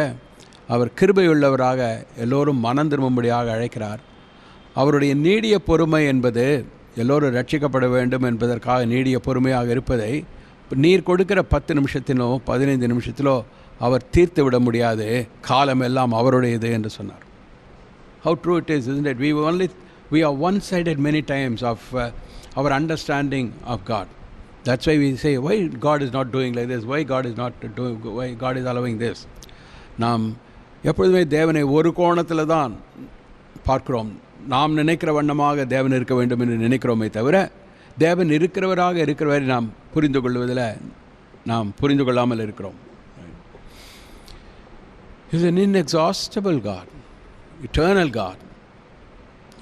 அவர் கிருபையுள்ளவராக எல்லோரும் மனம் திரும்பும்படியாக அழைக்கிறார். அவருடைய நீடிய பொறுமை என்பது எல்லோரும் ரட்சிக்கப்பட வேண்டும் என்பதற்காக நீடிய பொறுமையாக இருப்பதை நீர் கொடுக்கிற 10 நிமிஷத்திலோ 15 நிமிஷத்திலோ அவர் தீர்த்து விட முடியாது. காலம் எல்லாம் அவருடையது என்று சொன்னார். How true it is, isn't it? We are one-sided many times of our understanding of God. That's why we say, why God is not doing like this? Why God is allowing this? நாம் எப்பொழுதுமே தேவனை ஒரு கோணத்தில் தான் பார்க்கிறோம். நாம் நினைக்கிற வண்ணமாக தேவன் இருக்க வேண்டும் என்று நினைக்கிறோமே தவிர, தேவன் இருக்கிறவராக இருக்கிறவரை நாம் புரிந்து கொள்வதில் நாம் புரிந்து கொள்ளாமல் இருக்கிறோம். He is an inexhaustible God, eternal God.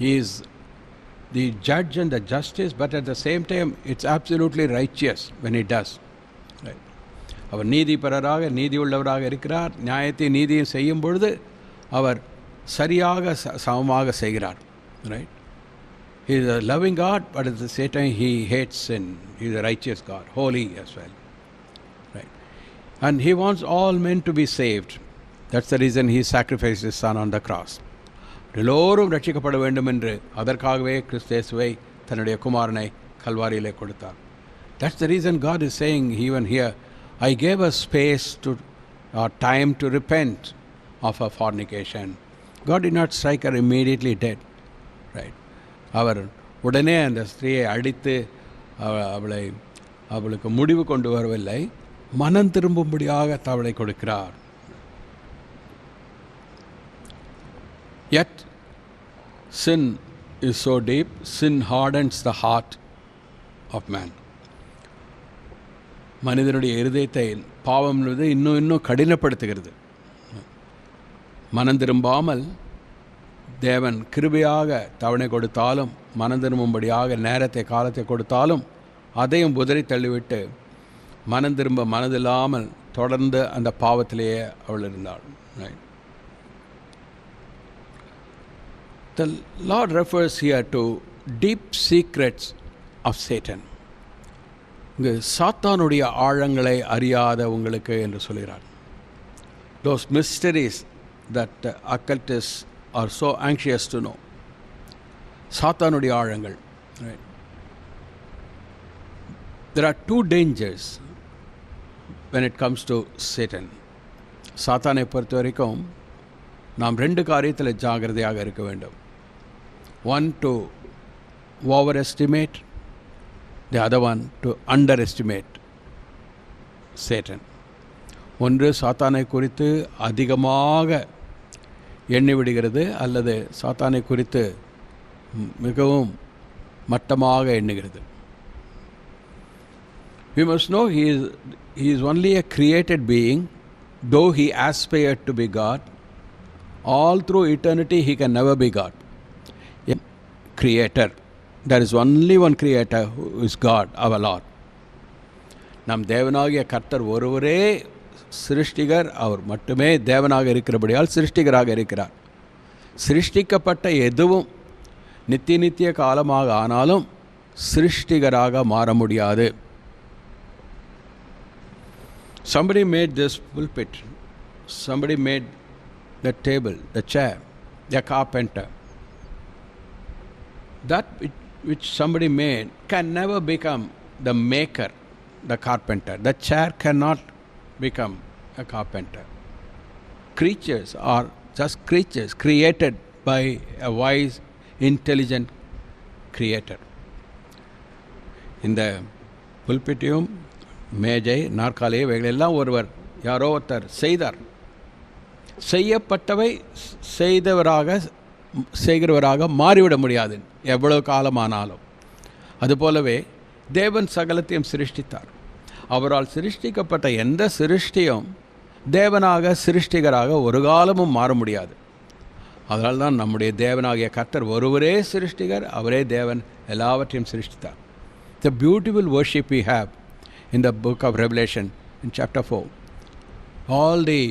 He is the judge and the justice, but at the same time it's absolutely righteous when he does. Right? அவர் நீதிபரராக நீதி உள்ளவராக இருக்கிறார். நியாயத்தை நீதியை செய்யும் பொழுது அவர் சரியாக சமமாக செய்கிறார். Right? He is a loving God, but at the same time he hates sin. He is a righteous God, holy as well. Right? And he wants all men to be saved. That's the reason he sacrificed his son on the cross. எல்லோரும் ரட்சிக்கப்பட வேண்டும் என்று அதற்காகவே கிறிஸ்து இயேசுவை தன்னுடைய குமாரனை கல்வாரியிலே கொடுத்தார். That's the reason God is saying even here, I gave us space or time to repent of her fornication. God did not strike her immediately dead. Right? அவர் உடனே அந்த ஸ்திரீயை அடித்து அவளுக்கு முடிவு கொண்டு வரவில்லை, மனம் திரும்பும்படியாக தவளை கொடுக்கிறார். Yet sin is so deep, sin hardens the heart of man. மனிதனுடைய இருதயத்தை பாவம் இன்னும் கடினப்படுத்துகிறது. மனம் திரும்பாமல் தேவன் கிருபையாக தவணை கொடுத்தாலும், மனம் திரும்பும்படியாக நேரத்தை காலத்தை கொடுத்தாலும் அதையும் உதறி தள்ளிவிட்டு மனம் திரும்ப மனதில்லாமல் தொடர்ந்து அந்த பாவத்திலேயே அவள் இருந்தாள். The Lord refers here to deep secrets of Satan. இங்கு சாத்தானுடைய ஆழங்களை அறியாத உங்களுக்கு என்று சொல்கிறார். Those mysteries that occultists are so anxious to know. சாத்தானுடைய ஆழங்கள். Right? There are two dangers when it comes to Satan. சாத்தானை பொறுத்த வரைக்கும் நாம் 2 காரியத்தில் ஜாகிரதையாக இருக்க வேண்டும். One, to overestimate, the other one to underestimate Satan. ஒன்று சாத்தானை குறித்து அதிகமாக எண்ணி விடுகிறது, அல்லது சாத்தானை குறித்து மிகவும் மட்டமாக எண்ணுகிறது. We must know he is only a created being, though he aspired to be God. All through eternity he can never be God. A creator. There is only one creator who is God, our Lord. நம் தேவனாகிய கர்த்தர் ஒருவரே சிருஷ்டிகர். அவர் மட்டுமே தேவனாக இருக்கிறபடியால் சிருஷ்டிகராக இருக்கிறார். சிருஷ்டிக்கப்பட்ட எதுவும் நித்திய காலமாக ஆனாலும் சிருஷ்டிகராக மாற முடியாது. Somebody made this pulpit. Somebody made the table, the chair, the carpenter. That which somebody made can never become the maker, the carpenter. The chair cannot become a carpenter. Creatures are just creatures created by a wise, intelligent creator. இந்த புல்பிட்டையும் மேஜை, நாற்காலி, இவைகளெல்லாம் ஒருவர் யாரோ ஒருத்தர் செய்தார். செய்யப்பட்டவை செய்கிறவராக மாறிவிட முடியாது எவ்வளவு காலமானாலும். அதுபோலவே தேவன் சகலத்தையும் சிருஷ்டித்தார். அவரால் சிருஷ்டிக்கப்பட்ட எந்த சிருஷ்டியும் தேவனாக சிருஷ்டிகராக ஒரு காலமும் மாற முடியாது. அதனால தான் நம்முடைய தேவனாகிய கர்த்தர் ஒருவரே சிருஷ்டிகர், அவரே தேவன், எல்லாவற்றையும் சிருஷ்டித்தார். The beautiful worship we have in the book of Revelation in chapter 4. All the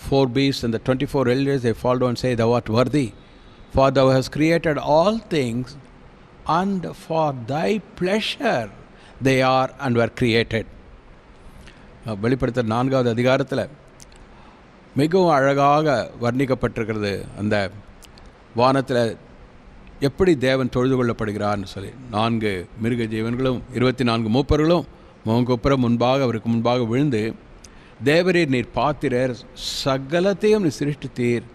4 beasts and the 24 elders, they fall down and say, Thou art worthy, for thou hast created all things, and for thy pleasure they are and were created. வெளிப்படுத்த 4வது அதிகாரத்தில் மிகவும் அழகாக வர்ணிக்கப்பட்டிருக்கிறது அந்த வானத்தில் எப்படி தேவன் தொழுது கொள்ளப்படுகிறார்னு சொல்லி. 4 மிருக ஜீவன்களும் 24 மூப்பர்களும் முகங்குப்புற முன்பாக அவருக்கு முன்பாக விழுந்து, தேவரீர் நீர் பாத்திரர், சகலத்தையும் நீர் சிருஷ்டித்தீர்,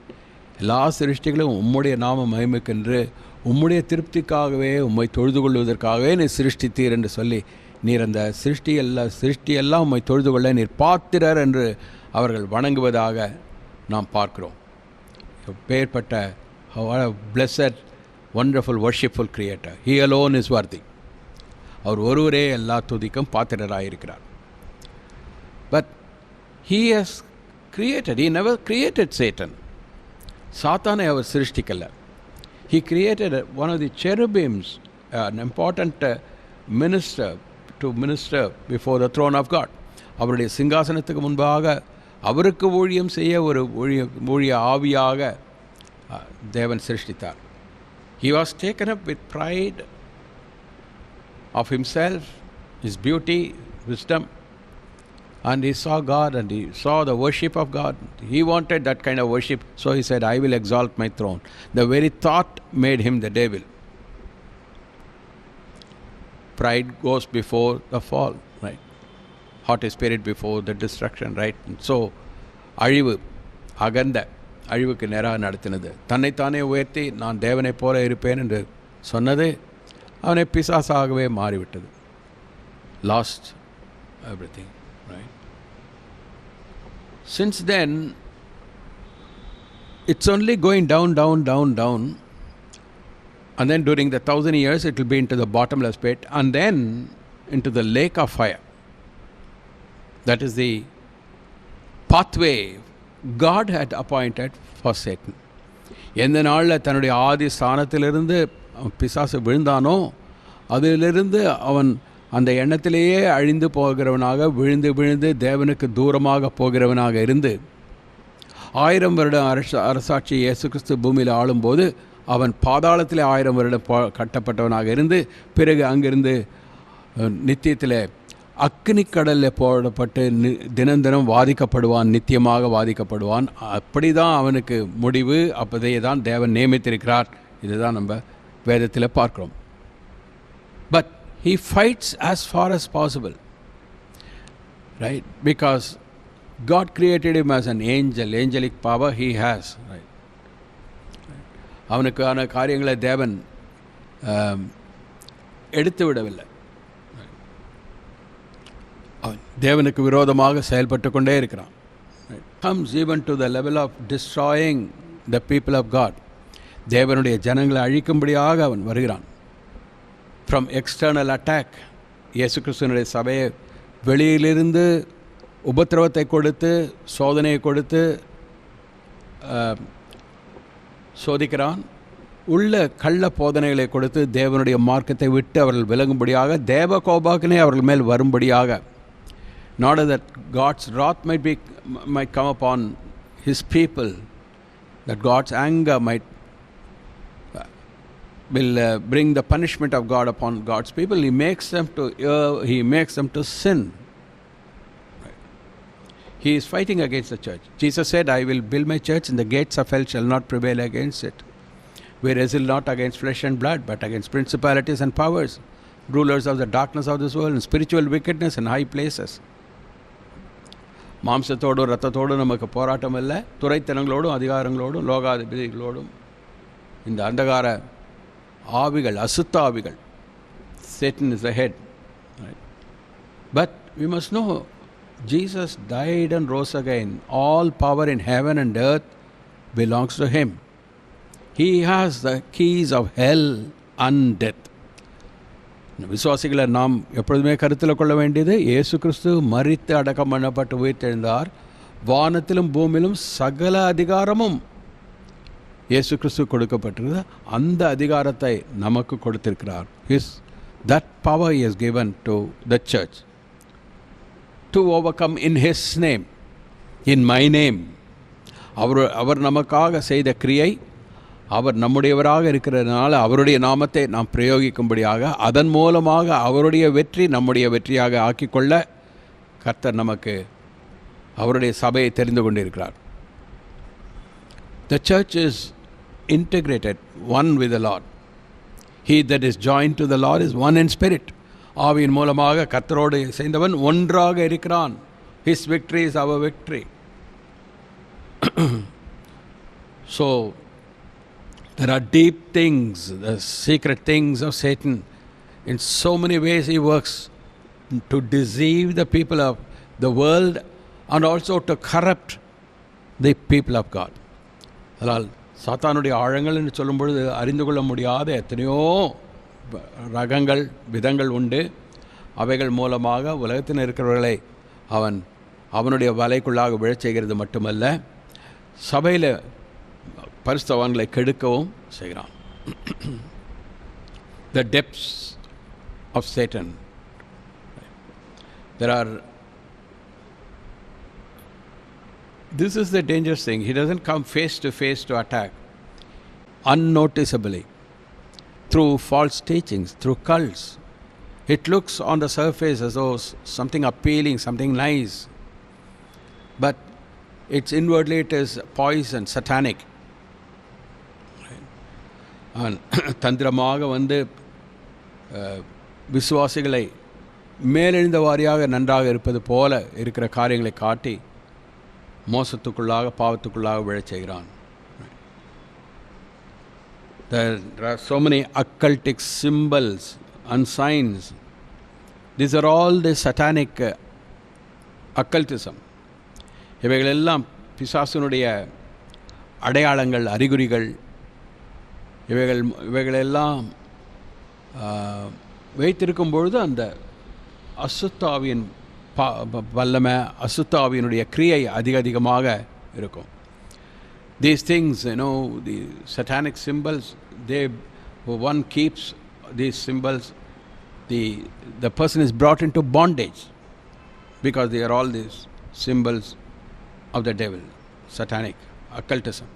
எல்லா சிருஷ்டிகளும் உம்முடைய நாம மகிமைக்கென்று உம்முடைய திருப்திக்காகவே உம்மை தொழுது கொள்வதற்காகவே நீர் சிருஷ்டித்தீர் என்று சொல்லி, நீர் அந்த சிருஷ்டியெல்லாம் உம்மை தொழுது கொள்ள நீர் பாத்திரர் என்று அவர்கள் வணங்குவதாக நாம் பார்க்கிறோம். பெயர்பட்ட blessed wonderful worshipful creator, he alone is worthy. அவர் ஒருவரே எல்லா துதிக்கும் பாத்திரராயிருக்கிறார். But he has created, he never created Satan. சாத்தானை அவர் சிருஷ்டிக்கல. He created one of the cherubims, an important minister to minister before the throne of God. அவருடைய சிங்காசனத்துக்கு முன்பாக அவருக்கு ஊழியம் செய்ய ஒரு ஊழிய ஆவியாக தேவன் சிருஷ்டித்தார். He was taken up with pride of himself, his beauty, wisdom, and he saw God and he saw the worship of God. He wanted that kind of worship, so he said, I will exalt my throne. The very thought made him the devil. Pride goes before the fall, right? Haughty spirit before the destruction, right? So அழிவு, அகந்த அழிவுக்கு நேராக நடத்தினது. தன்னைத்தானே உயர்த்தி நான் தேவனைப் போல இருப்பேன் என்று சொன்னது அவனை பிசாசாகவே மாறிவிட்டது. Last everything, right? Since then it's only going down, and then during the 1,000 years it will be into the bottomless pit and then into the lake of fire. That is the pathway God had appointed for Satan. எந்த நாளில் தன்னுடைய ஆதி ஸ்தானத்திலிருந்து பிசாசு விழுந்தானோ அதிலிருந்து அவன் அந்த எண்ணத்திலேயே அழிந்து போகிறவனாக விழுந்து தேவனுக்கு தூரமாக போகிறவனாக இருந்து 1000 வருடம் அரசாட்சி இயேசு கிறிஸ்து பூமியில் ஆளும்போது அவன் பாதாளத்திலே 1000 வருடம் கட்டப்பட்டவனாக இருந்து பிறகு அங்கிருந்து நித்தியத்தில் அக்னி கடலில் போடப்பட்டு தினம் வாதிக்கப்படுவான், நித்தியமாக வாதிக்கப்படுவான். அப்படி தான் அவனுக்கு முடிவு. அப்போதே தான் தேவன் நியமித்திருக்கிறார். இதுதான் நம்ம வேதத்தில் பார்க்கிறோம். But he fights as far as possible, right? Because God created him as an angel, angelic power he has, right? அவனுக்கான காரியங்களை தேவன் எடுத்து விடவில்லை. தேவனுக்கு விரோதமாக செயல்பட்டு கொண்டே இருக்கிறான். comes even to the level of destroying the people of God. தேவனுடைய ஜனங்களை அழிக்கும்படியாக அவன் வருகிறான். From external attack, இயேசு கிறிஸ்துவினுடைய சபையை வெளியிலிருந்து உபத்திரவத்தை கொடுத்து சோதனையை கொடுத்து சோதிக்கிறான். உள்ள கள்ள போதனைகளை கொடுத்து தேவனுடைய மார்க்கத்தை விட்டு அவர்கள் விலகும்படியாக தேவ கோபாக்கினை அவர்கள் மேல் வரும்படியாக, in order that God's wrath might come upon his people, that God's anger will bring the punishment of God upon God's people. He makes them to sin. Right. He is fighting against the church. Jesus said, I will build my church and the gates of hell shall not prevail against it. We wrestle not against flesh and blood, but against principalities and powers, rulers of the darkness of this world, and spiritual wickedness in high places. மாம்சத்தோடும் ரத்தத்தோடும் நமக்கு போராட்டம் இல்லை, துரைத்தனங்களோடும் அதிகாரங்களோடும் லோகாதிபதிகளோடும், இந்த அந்தகார ஆவிகள், அசுத்த ஆவிகள். Satan is the head, right? But we must know Jesus died and rose again. All power in heaven and earth belongs to him. He has the keys of hell and death. விசுவாசிகளை நாம் எப்பொழுதுமே கருத்தில் கொள்ள வேண்டியது, இயேசு கிறிஸ்து மரித்து அடக்கம் பண்ணப்பட்டு உயிர்த்தெழுந்தார். வானத்திலும் பூமியிலும் சகல அதிகாரமும் இயேசு கிறிஸ்து கொடுக்கப்பட்டிருக்கிறது. அந்த அதிகாரத்தை நமக்கு கொடுத்திருக்கிறார். That power he has given to the church to overcome in his name, in my name. அவர் நமக்காக செய்த கிரியை, அவர் நம்முடையவராக இருக்கிறதுனால அவருடைய நாமத்தை நாம் பிரயோகிக்கும்படியாக, அதன் மூலமாக அவருடைய வெற்றி நம்முடைய வெற்றியாக ஆக்கிக்கொள்ள கர்த்தர் நமக்கு அவருடைய சபையை தெரிந்து கொண்டிருக்கிறார். The church is integrated, one with the Lord. He that is joined to the Lord is one in spirit. ஆவியின் மூலமாக கர்த்தரோடு சேர்ந்தவன் ஒன்றாக இருக்கிறான். His victory is our victory. So there are deep things, the secret things of Satan. In so many ways he works to deceive the people of the world and also to corrupt the people of God. அதனால் சாத்தானுடைய ஆழங்கள் என்று சொல்லும் பொழுது அறிந்து கொள்ள முடியாத எத்தனையோ ரகங்கள் விதங்கள் உண்டு. அவைகள் மூலமாக உலகத்தில் இருக்கிறவர்களை அவனுடைய வலைக்குள்ளாக விழச் செய்கிறது மட்டுமல்ல, சபையில் பரிசுத்தவான்களை கெடுக்கவும் செய்கிறான். The depths of Satan. This is the dangerous thing. He doesn't come face to face to attack unnoticeably through false teachings, through cults. It looks on the surface as though something appealing, something nice, but it's inwardly it is poison, satanic. தந்திரமாக விசுவாசிகளை மேலெழுந்த வாரியாக நன்றாக இருப்பது போல இருக்கிற காரியங்களை காட்டி மோசத்துக்குள்ளாக பாவத்துக்குள்ளாக விழச் செய்கிறான். There are so many occultic symbols and signs. These are all the satanic occultism. இவைகளெல்லாம் பிசாசுனுடைய அடையாளங்கள், அறிகுறிகள். இவைகளெல்லாம் வைத்திருக்கும் பொழுது அந்த அசுத்தாவியின் வல்லமை, அசுத்தாவியினுடைய கிரியை அதிகமாக இருக்கும். These things, the satanic symbols, one keeps these symbols, the person is brought into bondage because they are all these symbols of the devil, satanic occultism.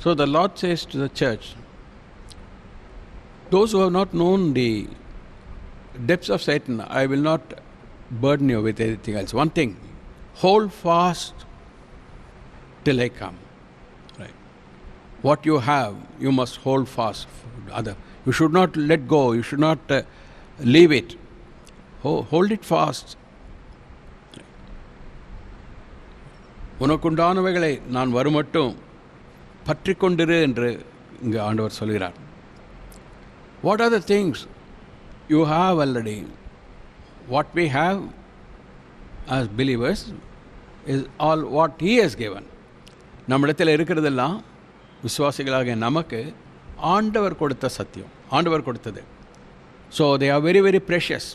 So the Lord says to the church, those who have not known the depths of Satan, I will not burden you with anything else. One thing, hold fast till I come. Right? What you have, you must hold fast. You should not let go. You should not leave it. Hold it fast. உனக்குண்டானவைகளை நான் வருமட்டும் பற்றி கொண்டிரு என்று இங்கு ஆண்டவர் சொல்கிறார். What are the things you have already? What we have as believers is all what He has given. நம்மிடத்தில் இருக்கிறதெல்லாம் விசுவாசிகளாக நமக்கு ஆண்டவர் கொடுத்த சத்தியம், ஆண்டவர் கொடுத்தது. So they are very, very precious.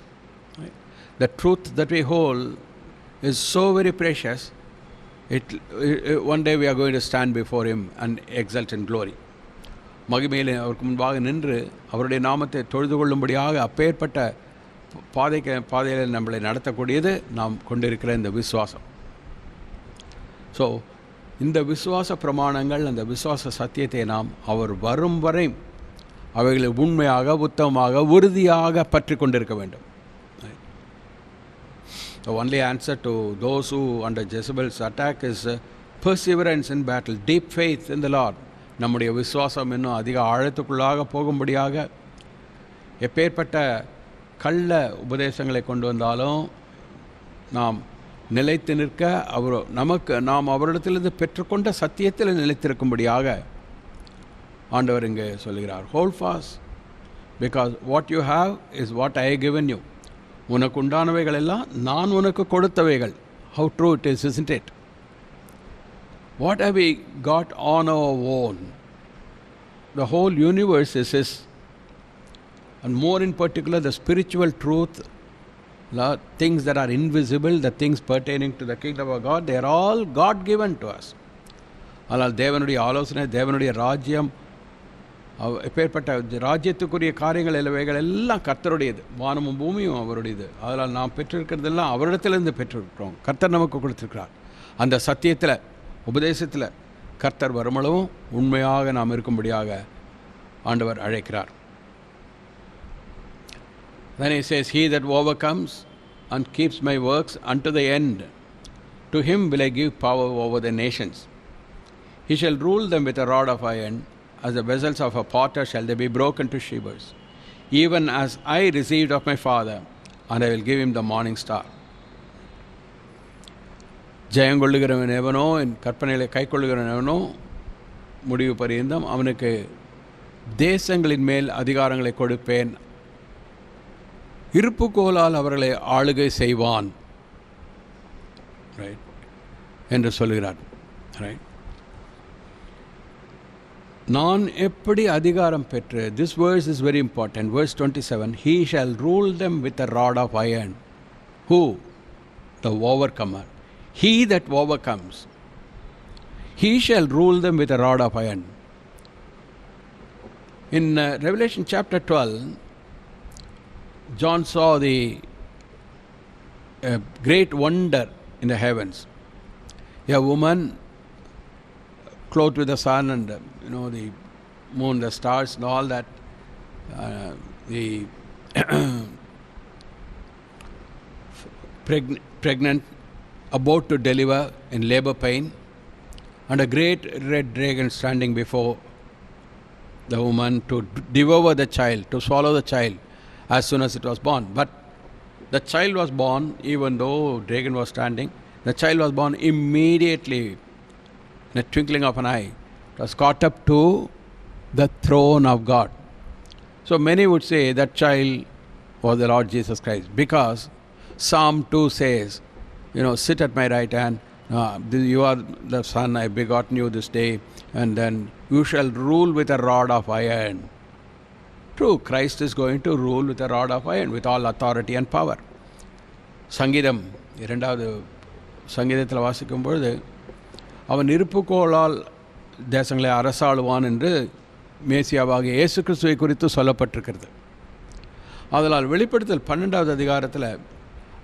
The truth that we hold is so very precious. One day we are going to stand before Him and exult in glory. மகிமையில் அவருக்கு முன்பாக நின்று அவருடைய நாமத்தை தொழுது கொள்ளும்படியாக அப்பேற்பட்ட பாதையில் நம்மளை நடத்தக்கூடியது நாம் கொண்டிருக்கிற இந்த விசுவாசம். ஸோ இந்த விசுவாச பிரமாணங்கள், அந்த விசுவாச சத்தியத்தை நாம் அவர் வரும் வரை அவைகளை உண்மையாக, உத்தமமாக, உறுதியாக பற்றி கொண்டிருக்க வேண்டும். The only answer to those who under Jezebel's attack is perseverance in battle, deep faith in the Lord. நம்முடைய விசுவாசம் இன்னும் அதிக ஆழத்துக்குள்ளாக போகும்படியாக எப்பேற்பட்ட கள்ள உபதேசங்களை கொண்டு வந்தாலும் நாம் நிலைத்து நிற்க, நாம் அவரிடத்திலிருந்து பெற்றுக்கொண்ட சத்தியத்தில் நிலைத்திருக்கும்படியாக ஆண்டவர் இங்கே சொல்கிறார், hold fast because what you have is what I given you. உனக்கு உண்டானவைகள் எல்லாம் நான் உனக்கு கொடுத்தவைகள். How true it is, isn't it? What have we got on our own? The whole universe is His. And more in particular, the spiritual truth, the things that are invisible, the things pertaining to the kingdom of God, they are all God given to us. ஆனால் தேவனுடைய ஆலோசனை, தேவனுடைய ராஜ்யம், எப்பேற்பட்ட ராஜ்யத்துக்குரிய காரியங்கள் இவைகள் எல்லாம் கர்த்தருடையது. வானமும் பூமியும் அவருடையது. அதனால் நாம் பெற்றிருக்கிறதெல்லாம் அவரிடத்திலிருந்து பெற்றிருக்கிறோம். கர்த்தர் நமக்கு கொடுத்திருக்கிறார். அந்த சத்தியத்தில், உபதேசத்தில் கர்த்தர் வருமளவும் உண்மையாக நாம் இருக்கும்படியாக ஆண்டவர் அழைக்கிறார். Then he says, he that overcomes and keeps my works unto the end, to him will I give power over the nations. He shall rule them with a rod of iron, as the vessels of a potter shall they be broken to shivers, even as I received of my Father, and I will give him the morning star. ஜெயங்கொள்ளுகிறவன் எவனோ, என் கற்பனைகளை கை கொள்ளுகிறவன் எவனோ, முடிவு பரியந்தம் அவனுக்கு தேசங்களின் மேல் அதிகாரங்களை கொடுப்பேன், இருப்புக்கோலால் அவர்களை ஆளுகை செய்வான், ரைட் என்று சொல்கிறார். ரைட், நான் எப்படி அதிகாரம் பெற்று, this verse is very important, verse 27, he shall rule them with a rod of iron. Who? The overcomer. He that overcomes, he shall rule them with a rod of iron. In Revelation chapter 12, John saw the great wonder in the heavens. A woman clothed with the sun and the moon, the stars and all that, the pregnant, about to deliver in labor pain, and a great red dragon standing before the woman to devour the child, to swallow the child as soon as it was born. But the child was born, even though dragon was standing, the child was born immediately, in a twinkling of an eye. It was caught up to the throne of God. So many would say that child was the Lord Jesus Christ, because Psalm 2 says, sit at my right hand, you are the son, I begotten you this day, and then you shall rule with a rod of iron. True, Christ is going to rule with a rod of iron, with all authority and power. சங்கீதம் 2வது சங்கீதத்தில் வாசிக்கும் பொழுது, அவன் இருப்புக்கோளால் தேசங்களை அரசாளுவான் என்று மேசியாவாகிய இயேசு கிறிஸ்துவை குறித்து சொல்லப்பட்டிருக்கிறது. அதனால் வெளிப்படுத்தல் 12வது அதிகாரத்தில்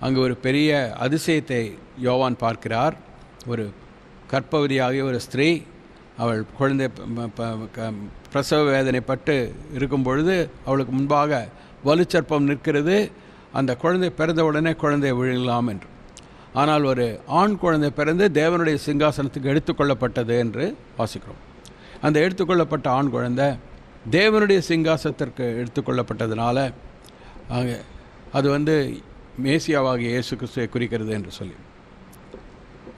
அங்கு ஒரு பெரிய அதிசயத்தை யோவான் பார்க்கிறார். ஒரு கர்ப்பவதியாகிய ஒரு ஸ்திரீ, அவள் குழந்தை பிரசவ வேதனைப்பட்டு இருக்கும் பொழுது அவளுக்கு முன்பாக வலுச்சற்பம் நிற்கிறது. அந்த குழந்தை பிறந்த உடனே குழந்தை விழலாம் என்று. ஆனால் ஒரு ஆண் குழந்தை பிறந்து தேவனுடைய சிங்காசனத்துக்கு எடுத்துக்கொள்ளப்பட்டது என்று வாசிக்கிறோம். அந்த எடுத்துக்கொள்ளப்பட்ட ஆண் குழந்தை தேவனுடைய சிங்காசனத்திற்கு எடுத்துக்கொள்ளப்பட்டதுனால அது மேசியாவாகிய இயேசு கிறிஸ்துவை குறிக்கிறது என்று சொல்லி.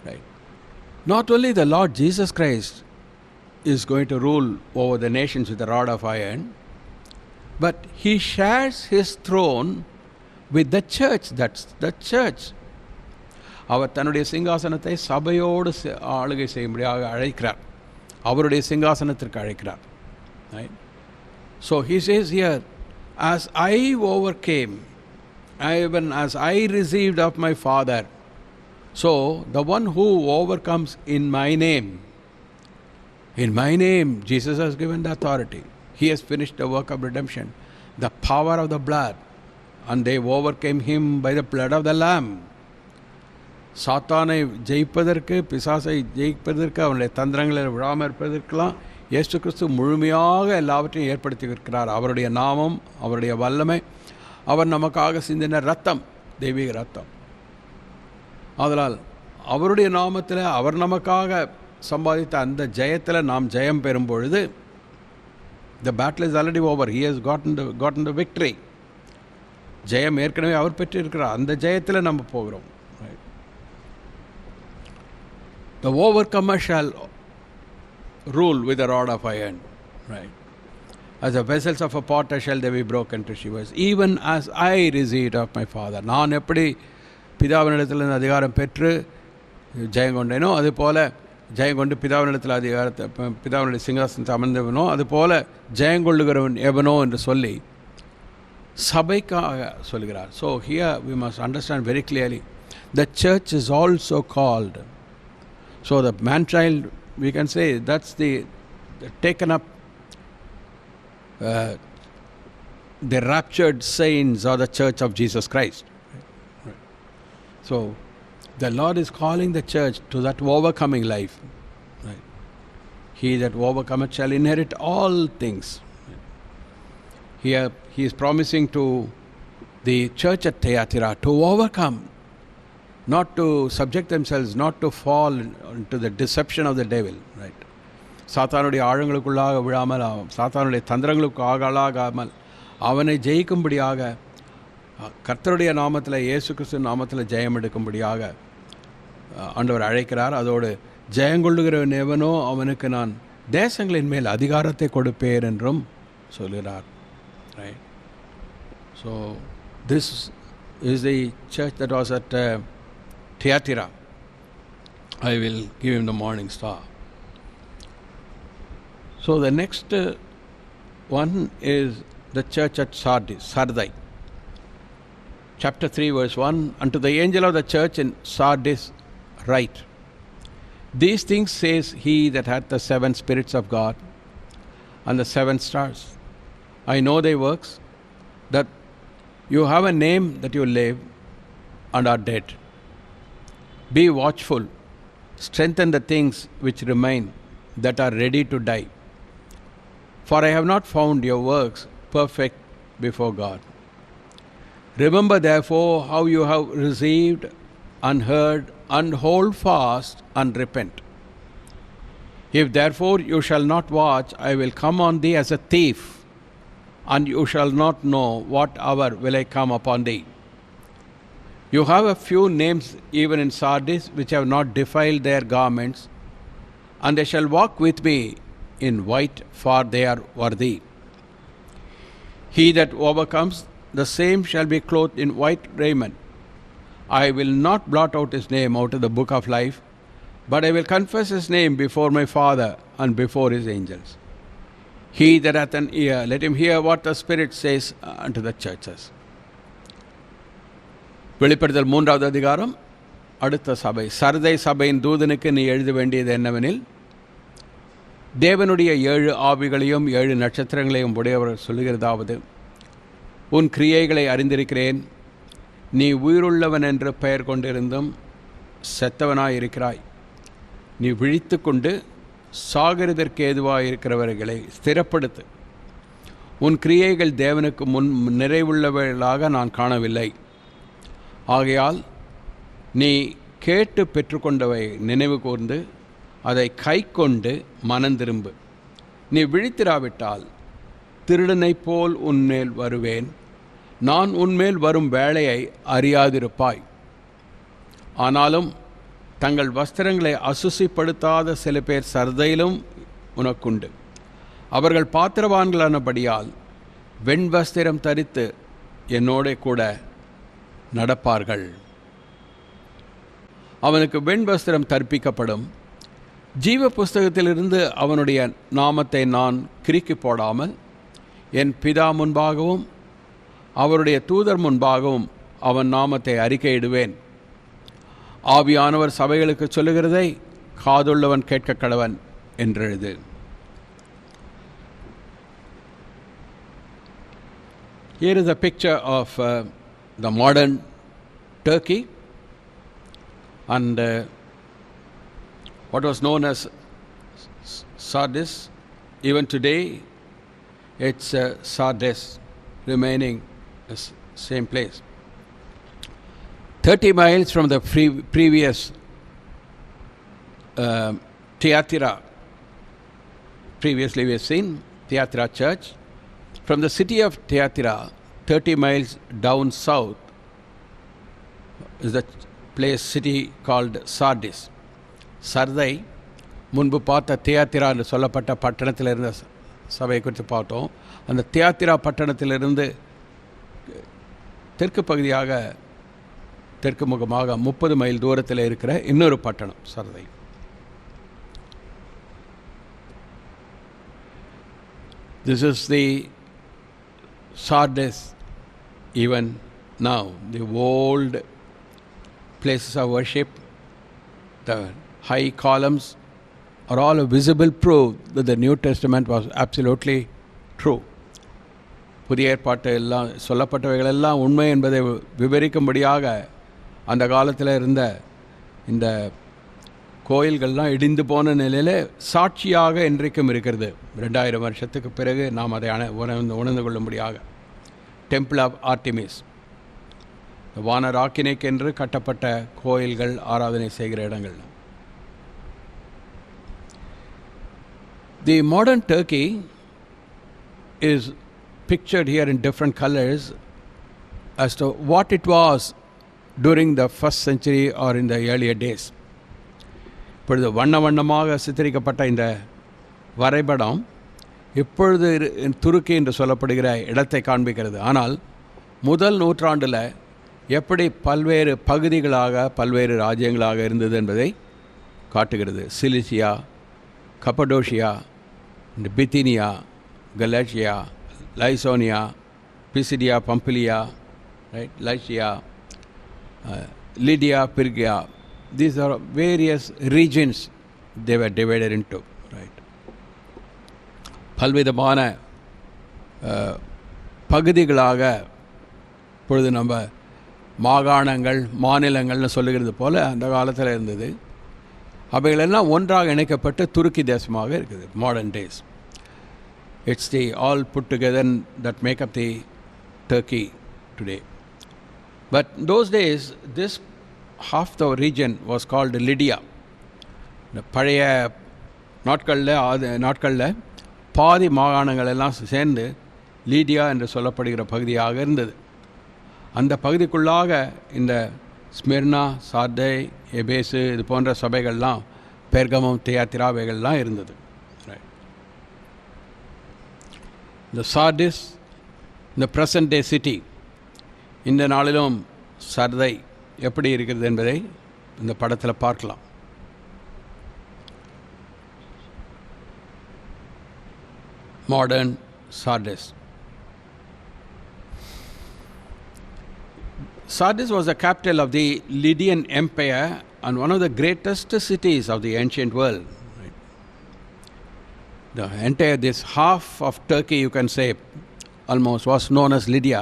Right, not only the Lord Jesus Christ is going to rule over the nations with a rod of iron, but he shares his throne with the church. That's the church. அவர் தன்னுடைய சிங்காசனத்தை சபையோடு ஆளுகை செய்யும்படியாக அழைக்கிறார், அவருடைய சிங்காசனத்திற்கு அழைக்கிறார். Right? So he says here, as I overcame, even as I received of my Father, so the one who overcomes in my name, Jesus has given the authority. He has finished the work of redemption, the power of the blood, and they overcame him by the blood of the Lamb. சாத்தானை ஜெயிப்பதற்கு, பிசாசை ஜெயிப்பதற்கு, அவனுடைய தந்திரங்களை விழாமல் இருப்பதற்கெல்லாம் இயேசு கிறிஸ்து முழுமையாக எல்லாவற்றையும் ஏற்படுத்தி இருக்கிறார். அவருடைய நாமம், அவருடைய வல்லமை, அவர் நமக்காக சிந்தின ரத்தம், தெய்வீக ரத்தம். அதனால் அவருடைய நாமத்தில் அவர் நமக்காக சம்பாதித்த அந்த ஜெயத்தில் நாம் ஜெயம் பெறும் பொழுது, the battle is already over. He has gotten the victory. ஜெயம் ஏற்கனவே அவர் பெற்றிருக்கிறார். அந்த ஜெயத்தில் நம்ம போகிறோம். The overcomer shall rule with a rod of iron. Right. as the vessels of a potter shall they be broken to shivers, even as I received of my Father. நான் எப்படி பிதாவினிடத்தில் அதிகாரம் பெற்று ஜெயங்கொண்டேனோ அதுபோல் ஜெயங்கொண்டு பிதாவினிடத்தில் அதிகாரத்தை பிதாவினுடைய சிங்காசனத்தை அமர்ந்தவனோ அதுபோல் ஜெயங்கொள்ளுகிறவன் எவனோ என்று சொல்லி சபைக்காக சொல்கிறார். So here we must understand very clearly the church is also called. So the man-child, we can say that's the taken up the raptured saints or the church of Jesus Christ. So the Lord is calling the church to that overcoming life. Right. He that overcometh shall inherit all things. Here he is promising to the church at Thyatira to overcome, not to subject themselves, not to fall into the deception of the devil. Right. சாத்தானுடைய ஆழங்களுக்குள்ளாக விழாமல், சாத்தானுடைய தந்திரங்களுக்கு ஆளாகாமல் அவனை ஜெயிக்கும்படியாக கர்த்தருடைய நாமத்தில், இயேசு கிறிஸ்து நாமத்தில் ஜெயம் எடுக்கும்படியாக ஆண்டவர் அழைக்கிறார். அதோடு ஜெயங்கொள்ளுகிறவன் எவனோ அவனுக்கு நான் தேசங்களின் மேல் அதிகாரத்தை கொடுப்பேன் என்றும் சொல்கிறார். Right. So this is the church that was at Thyatira. I will give him the morning star. So the next one is the church at Sardis. Chapter 3 verse 1, unto the angel of the church in Sardis write, these things says he that hath the 7 spirits of God and the 7 stars. I know thy works, that you have a name that you live and are dead. Be watchful, strengthen the things which remain that are ready to die. For I have not found your works perfect before God. Remember therefore how you have received and heard, and hold fast and repent. If therefore you shall not watch, I will come on thee as a thief, and you shall not know what hour will I come upon thee. You have a few names even in Sardis which have not defiled their garments, and they shall walk with me in white, for they are worthy. He that overcomes, the same shall be clothed in white raiment. I will not blot out his name out of the book of life, but I will confess his name before my Father and before his angels. He that hath an ear, let him hear what the Spirit says unto the churches. வெளிப்படுத்தல் 3வது அதிகாரம், அடுத்த சபை. சர்தை சபையின் தூதனுக்கு நீ எழுத வேண்டியது என்னவெனில், தேவனுடைய 7 ஆவிகளையும் 7 நட்சத்திரங்களையும் உடையவர் சொல்லுகிறதாவது, உன் கிரியைகளை அறிந்திருக்கிறேன். நீ உயிருள்ளவன் என்று பெயர் கொண்டிருந்தும் செத்தவனாயிருக்கிறாய். நீ விழித்து கொண்டு சாகிறதற்கு ஏதுவாயிருக்கிறவர்களை ஸ்திரப்படுத்து. உன் கிரியைகள் தேவனுக்கு முன் நிறைவுள்ளவர்களாக நான் காணவில்லை. ஆகையால் நீ கேட்டு பெற்றுக்கொண்டவை நினைவு கூர்ந்து அதை கை கொண்டு மனந்திரும்பு. நீ விழித்திராவிட்டால் திருடனைப் போல் உன்மேல் வருவேன். நான் உன்மேல் வரும் வேளையை அறியாதிருப்பாய். ஆனாலும் தங்கள் வஸ்திரங்களை அசுசிப்படுத்தாத சில பேர் சர்தையிலும் உனக்குண்டு. அவர்கள் பாத்திரவான்களானபடியால் வெண்வஸ்திரம் தரித்து என்னோட கூட நடப்பார்கள். அவனுக்கு வெண்வஸ்திரம் தரிப்பிக்கப்படும். ஜீவ புஸ்தகத்திலிருந்து அவனுடைய நாமத்தை நான் கிறுக்கி போடாமல் என் பிதா முன்பாகவும் அவருடைய தூதர் முன்பாகவும் அவன் நாமத்தை அறிக்கையிடுவேன். ஆவியானவர் சபைகளுக்கு சொல்லுகிறதை காதுள்ளவன் கேட்க கடவன் என்றெழுது. Here is a picture of the modern Turkey and what was known as Sardis. Even today it's Sardis remaining the same place. 30 miles from the previous Thyatira. Previously we have seen Thyatira church. From the city of Thyatira, 30 miles down south is the city called Sardis. Sardis முன்பு பார்த்த தியாத்திரா என்று சொல்லப்பட்ட பட்டணத்தில் இருந்த சபையை குறித்து பார்த்தோம். அந்த தியாத்திரா பட்டணத்திலிருந்து தெற்கு பகுதியாக தெற்கு முகமாக 30 மைல் தூரத்தில் இருக்கிற இன்னொரு பட்டணம் Sardis. This is the Sardis even now. The old places of worship, the high columns are all a visible proof that the New Testament was absolutely true. புதிய ஏற்பாட்டு எல்லாம் சொல்லப்பட்டவைகள் எல்லாம் உண்மை என்பதை விவரிக்கும்படியாக அந்த காலத்தில் இருந்த இந்த கோயில்கள்லாம் இடிந்து போன நிலையில் சாட்சியாக இன்றைக்கும் இருக்கிறது. 2000 வருஷத்துக்கு பிறகு நாம் அதை உணர்ந்து கொள்ளும்படியாக. டெம்பிள் ஆஃப் ஆர்டிமிஸ், வானராக்கினைக்கென்று கட்டப்பட்ட கோயில்கள், ஆராதனை செய்கிற இடங்கள். தி modern Turkey is pictured here in different colors as to what it was during the first century or in the earlier days. இப்பொழுது வண்ணமாக சித்தரிக்கப்பட்ட இந்த வரைபடம் இப்பொழுது துருக்கி என்று சொல்லப்படுகிற இடத்தை காண்பிக்கிறது. ஆனால் முதல் நூற்றாண்டில் எப்படி பல்வேறு பகுதிகளாக பல்வேறு ராஜ்யங்களாக இருந்தது என்பதை காட்டுகிறது. Cilicia, Cappadocia, Bithynia, Galatia, Lycaonia, Pisidia, Pamphylia, right, Lycia, Lydia, Phrygia. These are various regions they were divided into, right. பல்விதமான பகுதிகளாக இப்பொழுது நம்ம மாகாணங்கள், மாநிலங்கள்னு சொல்லுகிறது போல் அந்த காலத்தில் இருந்தது. அவைகளெல்லாம் ஒன்றாக இணைக்கப்பட்டு துருக்கி தேசமாக இருக்குது. Modern days it's the all put together that make up the Turkey today. But those days this half the region was called Lydia. இந்த பழைய நாட்களில் பாதி மாகாணங்கள் எல்லாம் சேர்ந்து லீடியா என்று சொல்லப்படுகிற பகுதியாக இருந்தது. அந்த பகுதிக்குள்ளாக இந்த ஸ்மிர்னா, சார்தை, எபேசு இது போன்ற சபைகள்லாம், பெர்கமம், தியாத்திராவைகள்லாம் இருந்தது. The Sardis, the present day city, இந்த நாளிலும் சர்தை எப்படி இருக்கிறது என்பதை இந்த படத்தில் பார்க்கலாம். Modern Sardis. Sardis was the capital of the Lydian Empire and one of the greatest cities of the ancient world. The entire this half of Turkey, you can say, almost was known as Lydia,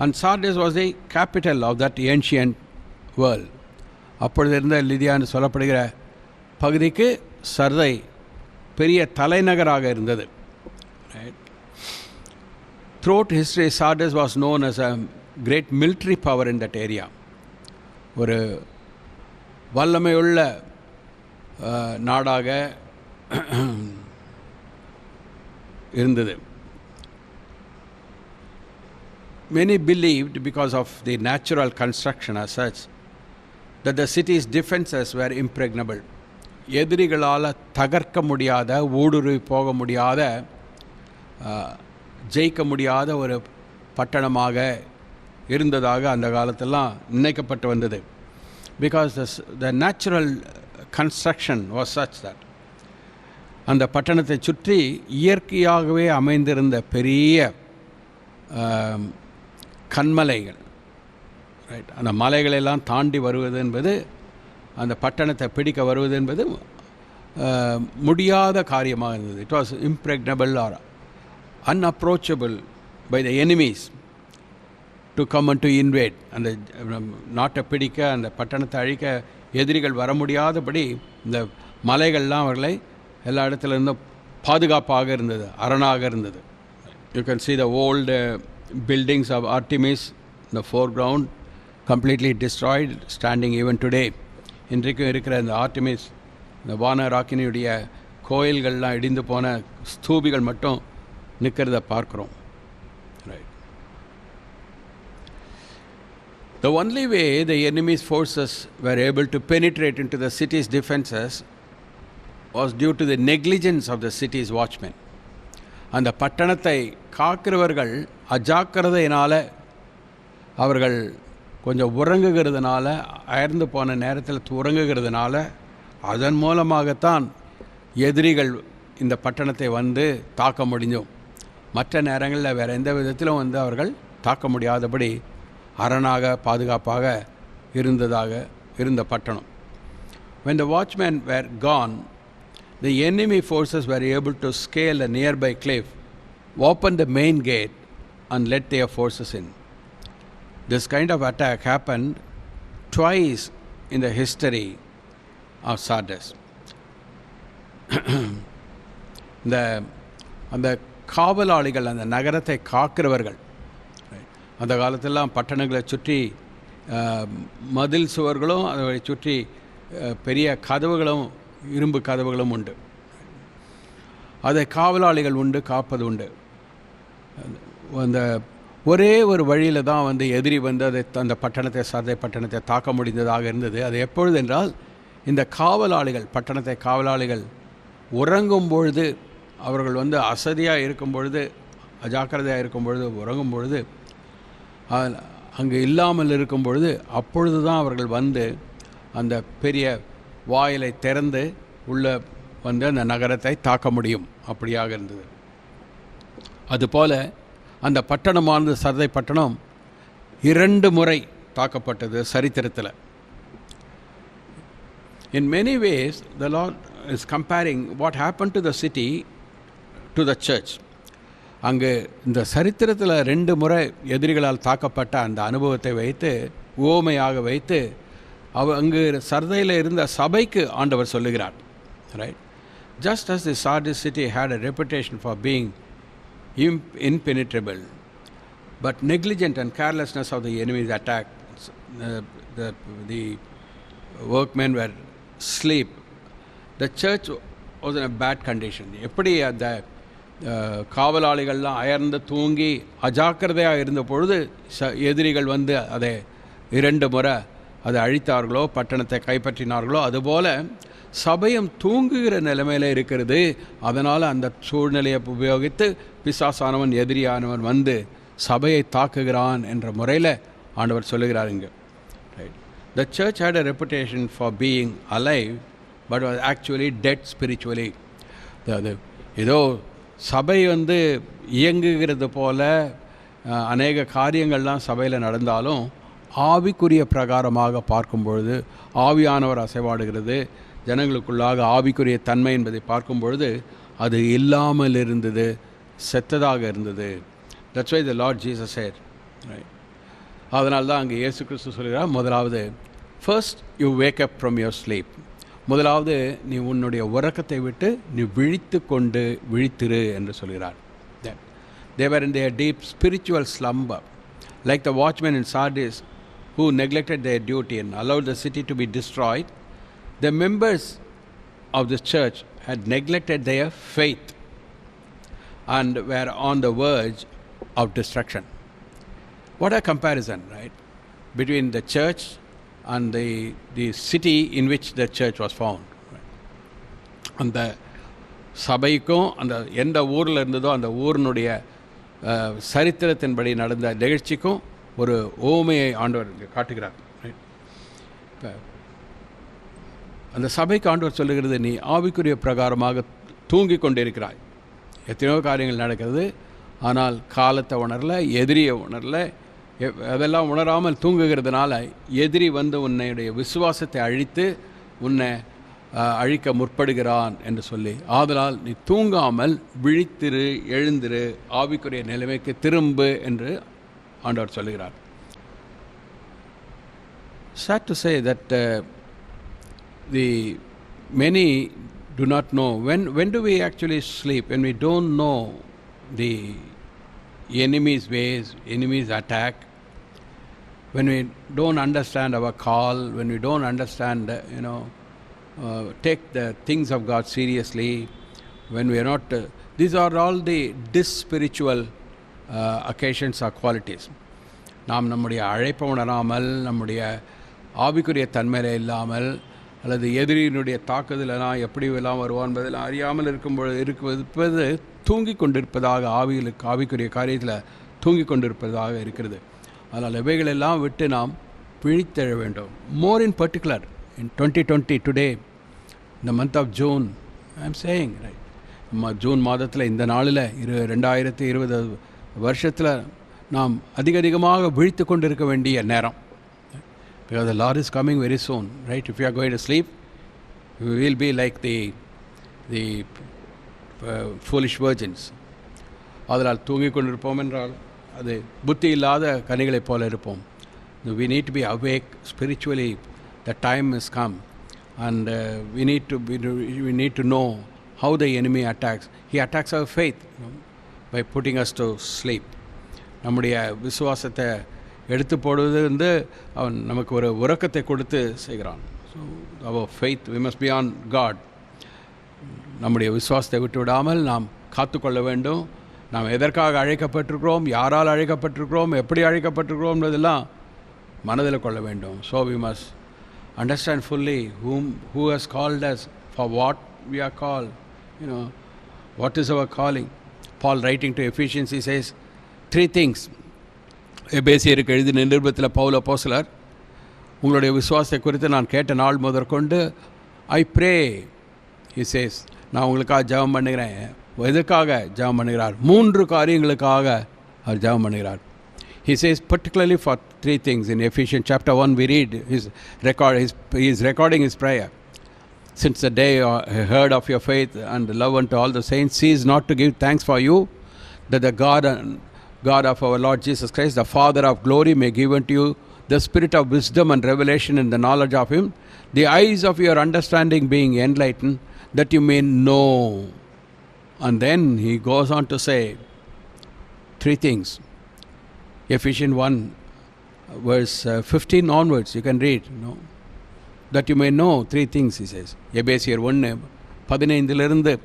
and Sardis was the capital of that ancient world. அப்பொழுது இருந்த லிதியான்னு சொல்லப்படுகிற பகுதிக்கு சர்தை பெரிய தலைநகராக இருந்தது. Throughout history, Sardis was known as a great military power in that area. ஒரு வல்லமையுள்ள நாடாக இருந்தது. Many believed, because of the natural construction as such, that the city's defenses were impregnable. எதிரிகளால் தகர்க்க முடியாத, ஊடுருவி போக முடியாத, ஜெயிக்க முடியாத ஒரு பட்டணமாக இருந்ததாக அந்த காலத்தெல்லாம் நினைக்கப்பட்டு வந்தது. Because the natural construction was such that அந்த பட்டணத்தை சுற்றி இயற்கையாகவே அமைந்திருந்த பெரிய கண்மலைகள், ரைட், அந்த மலைகளெல்லாம் தாண்டி வருவது என்பது, அந்த பட்டணத்தை பிடிக்க வருவது என்பது முடியாத காரியமாக இருந்தது. It was impregnable or unapproachable by the enemies to come and to invade. அந்த நாட்டை பிடிக்க, அந்த பட்டணத்தை அழிக்க எதிரிகள் வர முடியாதபடி இந்த மலைகள்லாம் அவர்களை எல்லா இடத்துலேருந்தும் பாதுகாப்பாக இருந்தது, அரணாக இருந்தது. You can see the old buildings of Artemis in the foreground, completely destroyed, standing even today. இன்றைக்கும் இருக்கிற இந்த ஆர்டிமிஸ், இந்த வானராக்கினியுடைய கோயில்கள்லாம் இடிந்து போன ஸ்தூபிகள் மட்டும் நிற்கிறத பார்க்குறோம். Right. The only way the enemy's forces were able to penetrate into the city's defenses was due to the negligence of the city's watchmen. அந்த பட்டணத்தை காக்கிறவர்கள் அஜாக்கிரதையினால் அவர்கள் கொஞ்சம் உறங்குகிறதுனால, அயர்ந்து போன நேரத்தில் உறங்குகிறதுனால, அதன் மூலமாகத்தான் எதிரிகள் இந்த பட்டணத்தை வந்து தாக்க முடியும். மற்ற நேரங்களில் வேறு எந்த விதத்திலும் வந்து அவர்கள் தாக்க முடியாதபடி அரணாக பாதுகாப்பாக இருந்த பட்டணம். When the watchmen were gone, the enemy forces were able to scale a nearby cliff, open the main gate and let their forces in. This kind of attack happened twice in the history of Sardis. அந்த காவலாளிகள், அந்த நகரத்தை காக்கிறவர்கள், அந்த காலத்திலலாம் பட்டணங்களை சுற்றி மதில் சுவர்களும் அதை சுற்றி பெரிய கதவுகளும் இரும்பு கதவுகளும் உண்டு. அதை காவலாளிகள் உண்டு, காப்பது உண்டு. அந்த ஒரே ஒரு வழியில் தான் வந்து எதிரி வந்து அந்த பட்டணத்தை, சர்தை பட்டணத்தை தாக்க முடிந்ததாக இருந்தது. அது எப்பொழுது என்றால், இந்த காவலாளிகள், பட்டணத்தை காவலாளிகள் உறங்கும் பொழுது, அவர்கள் வந்து அசதியாக இருக்கும் பொழுது, அஜாக்கிரதையாக இருக்கும் பொழுது, உறங்கும் பொழுது, அங்கு இல்லாமல் இருக்கும் பொழுது, அப்பொழுது தான் அவர்கள் வந்து அந்த பெரிய வாயிலை திறந்து உள்ளே வந்து அந்த நகரத்தை தாக்க முடியும். அப்படியாக இருந்தது. அதுபோல் அந்த பட்டணமானது, சர்தை பட்டணம் 2 முறை தாக்கப்பட்டது சரித்திரத்தில். In many ways, the Lord is comparing what happened to the city to the church. அங்கு இந்த சரித்திரத்தில் 2 முறை எதிரிகளால் தாக்கப்பட்ட அந்த அனுபவத்தை வைத்து, உவமையாக வைத்து, அங்கு சர்தையில் இருந்த சபைக்கு ஆண்டவர் சொல்லுகிறார். Right? Just as the Sardis city had a reputation for being impenetrable, but negligent and carelessness of the enemy's attack, the workmen were asleep. The church was in a bad condition. எப்படி அந்த காவலாளிகள்லாம் அயர்ந்து தூங்கி அஜாக்கிரதையாக இருந்த பொழுது எதிரிகள் வந்து அதை 2 முறை அதை அழித்தார்களோ, பட்டணத்தை கைப்பற்றினார்களோ, அதுபோல் சபையும் தூங்குகிற நிலைமையில் இருக்கிறது. அதனால் அந்த சூழ்நிலையை உபயோகித்து பிசாசானவன், எதிரியானவன் வந்து சபையை தாக்குகிறான் என்ற முறையில் ஆண்டவர் சொல்லுகிறார் இங்கே. Right? The church had a reputation for being alive, but was actually dead spiritually. அது ஏதோ சபை வந்து இயங்குகிறது போல அநேக காரியங்கள்லாம் சபையில் நடந்தாலும், ஆவிக்குரிய பிரகாரமாக பார்க்கும் பொழுது, ஆவியானவர் அசைவாடுகிறது, ஜனங்களுக்குள்ளாக ஆவிக்குரிய தன்மை என்பதை பார்க்கும் பொழுது அது இல்லாமல் இருந்தது, செத்ததாக இருந்தது. That's why the Lord Jesus said, right? அதனால தான் அங்கே இயேசு கிறிஸ்து சொல்கிறார், முதலாவது first you wake up from your sleep. முதலாவது நீ உன்னுடைய உறக்கத்தை விட்டு நீ விழித்திரு என்று சொல்கிறார். They were in their deep spiritual slumber, like the watchmen in Sardis who neglected their duty and allowed the city to be destroyed. The members of the church had neglected their faith and were on the verge of destruction. What a comparison, right, between the church and the city in which the church was found. அந்த சபைக்கும் அந்த எந்த ஊரில் இருந்ததோ அந்த ஊரினுடைய சரித்திரத்தின்படி நடந்த நிகழ்ச்சிக்கும் ஒரு ஓமையை ஆண்டவர் காட்டுகிறார். இப்போ அந்த சபைக்கு ஆண்டவர் சொல்லுகிறது, நீ ஆவிக்குரிய பிரகாரமாக தூங்கி கொண்டிருக்கிறாய். எத்தனையோ காரியங்கள் நடக்கிறது, ஆனால் காலத்தை உணரல, எதிரியை உணரல. அதெல்லாம் உணராமல் தூங்குகிறதுனால எதிரி வந்து உன்னுடைய விசுவாசத்தை அழித்து உன்னை அழிக்க முற்படுகிறான் என்று சொல்லி, ஆதலால் நீ தூங்காமல் விழித்திரு, எழுந்திரு, ஆவிக்குரிய நிலைமைக்கு திரும்பு என்று ஆண்டவர் சொல்லுகிறார். Sad to say that the many do not know when do we actually sleep, when we don't know the enemy's ways, enemy's attack, when we don't understand our call, when we don't understand take the things of God seriously, when we are not these are all the disspiritual occasions or qualities. நாம் நம்முடைய அழைப்பை உணராமல், நம்முடைய ஆவிக்குரிய தன்மையில் இல்லாமல், அல்லது எதிரியினுடைய தாக்குதலெல்லாம் எப்படி எல்லாம் வருவான் என்பதெல்லாம் அறியாமல் இருப்பது தூங்கி கொண்டிருப்பதாக ஆவிக்குரிய காரியத்தில் தூங்கி கொண்டிருப்பதாக இருக்கிறது. அதனால் இவைகளெல்லாம் விட்டு நாம் விழித்தெழ வேண்டும். More in particular in 2020 today இந்த month of June I am saying right, June மாதத்தில் இந்த நாளில் 2020 வருஷத்தில் நாம் அதிகமாக விழித்து கொண்டிருக்க வேண்டிய நேரம். Because the Lord is coming very soon, right? If you are going to sleep, you will be like the foolish virgins. அதனால் தூங்கிக் கொண்டிருப்போம் என்றால் அது புத்தி இல்லாத கனிகளைப் போல இருப்போம். We need to be awake spiritually. The time has come, and we need to know how the enemy attacks. He attacks our faith, by putting us to sleep. நம்முடைய விசுவாசத்தை எடுத்து போடுவது வந்து அவன் நமக்கு ஒரு உறக்கத்தை கொடுத்து செய்கிறான். So our faith, we must be on God. நம்முடைய விசுவாசத்தை விட்டு விடாமல் நாம் காத்துக்கொள்ள வேண்டும். நாம் எதற்காக அழைக்கப்பட்டிருக்கிறோம், யாரால் அழைக்கப்பட்டிருக்கிறோம், எப்படி அழைக்கப்பட்டிருக்கிறோம்ன்றதெல்லாம் மனதில் கொள்ள வேண்டும். So we must understand fully who has called us, for what we are called. What is our calling? Paul writing to Ephesians, he says 3 things. எபேசியருக்கு எழுதின நிருபத்தில் பவுல் அப்போஸ்தலர் உங்களுடைய விசுவாசத்தை குறித்து நான் கேட்ட நாள் முதற்கொண்டு ஐ ப்ரே, he says, நான் உங்களுக்காக ஜெபம் பண்ணுகிறேன். எதுக்காக ஜெபம் பண்ணுகிறார்? 3 காரியங்களுக்காக அவர் ஜெபம் பண்ணுகிறார். He says particularly for 3 things. In Ephesians chapter 1 we read he is recording his prayer. Since the day I heard of your faith and love unto all the saints, cease not to give thanks for you, that the God of our Lord Jesus Christ, the Father of glory, may give unto you the spirit of wisdom and revelation in the knowledge of him, the eyes of your understanding being enlightened, that you may know. And then he goes on to say 3 things. Ephesians 1 verse 15 onwards, you can read, that you may know 3 things, he says. எபேசியர் 1:15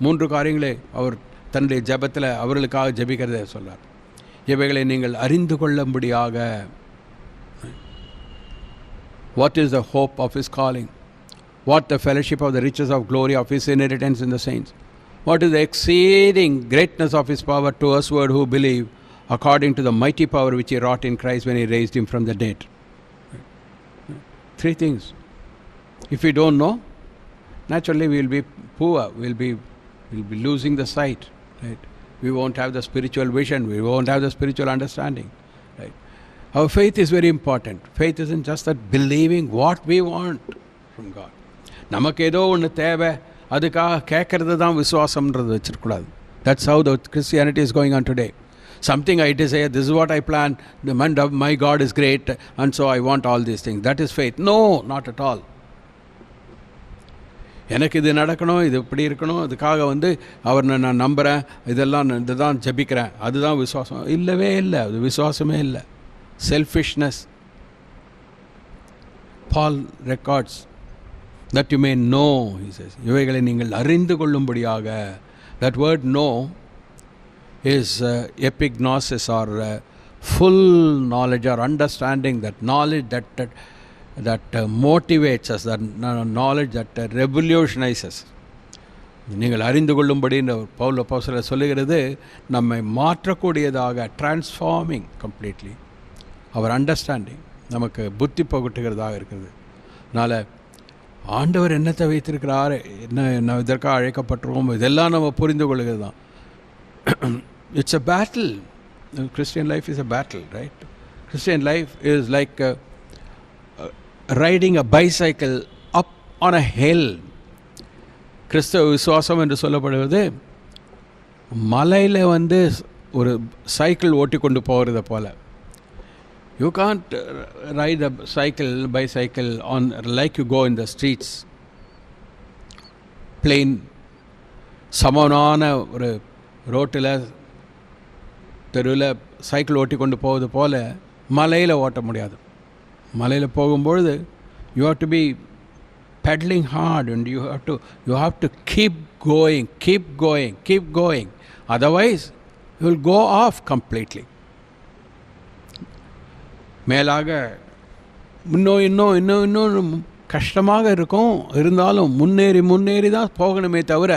3 காரியங்களை அவர் தன்னுடைய ஜெபத்தில் அவர்களுக்காக ஜெபிக்கிறதை சொல்றார். இவைகளை நீங்கள் அறிந்து கொள்ளும்படியாக. What is the hope of his calling? What the fellowship of the riches of glory of his inheritance in the saints? What is the exceeding greatness of his power to usward who believe, according to the mighty power which he wrought in Christ when he raised him from the dead? 3 things. If we don't know, naturally we will be poor, we'll be losing the sight, right? We won't have the spiritual vision, we won't have the spiritual understanding, right? Our faith is very important. Faith isn't just that believing what we want from God. நமக்கு ஏதோ ஒன்று தேவை, அதுக்காக கேட்கறது தான் விசுவாசம்ன்றது வச்சிருக்கூடாது. That's how the Christianity is going on today. Something I desire, this is what I plan, the mind of my God is great, and so I want all these things. That is faith. No, not at all. எனக்கு இது நடக்கணும், இது இப்படி இருக்கணும், அதுக்காக அவர் நான் நம்புகிறேன், இதுதான் ஜபிக்கிறேன், அதுதான் விசுவாசம். இல்லவே இல்லை, அது விசுவாசமே இல்லை. Selfishness. Paul records that you may know, he says, இவைகளை நீங்கள் அறிந்து கொள்ளும்படியாக. That word know is epignosis, or full knowledge or understanding, that knowledge that motivates us, that knowledge that revolutionizes. நீங்கள் அறிந்து கொள்ளும்படி பவுல் அப்போஸ்தலர் சொல்லுகிறது நம்மை மாற்றக்கூடியதாக, டிரான்ஸ்ஃபார்மிங் கம்ப்ளீட்லி. அவர் அண்டர்ஸ்டாண்டிங் நமக்கு புத்தி புகட்டுகிறதாக இருக்கிறது. அதனால் ஆண்டவர் என்னத்தை வைத்திருக்கிறார், என்ன இதற்காக அழைக்கப்பட்டிருக்கோம், இதெல்லாம் நம்ம புரிந்து கொள்கிறது தான். It's a battle. Christian life is a battle, right? Christian life is like riding a bicycle up on a hill. கிறிஸ்தவ விசுவாசம் என்று சொல்லப்படுவது மலையில் ஒரு சைக்கிள் ஓட்டி கொண்டு போகிறத போல. You can't ride a bicycle on like you go in the streets. Plain சமனான ஒரு ரோட்டில் தெருவில் சைக்கிள் ஓட்டி கொண்டு போவது போல மலையில் ஓட்ட முடியாது. மலையில் போகும்பொழுது you have to be pedaling hard, and you have to keep going, otherwise you will go off completely. மேலாக இன்னும் கஷ்டமாக இருக்கும், இருந்தாலும் முன்னேறி தான் போகணுமே தவிர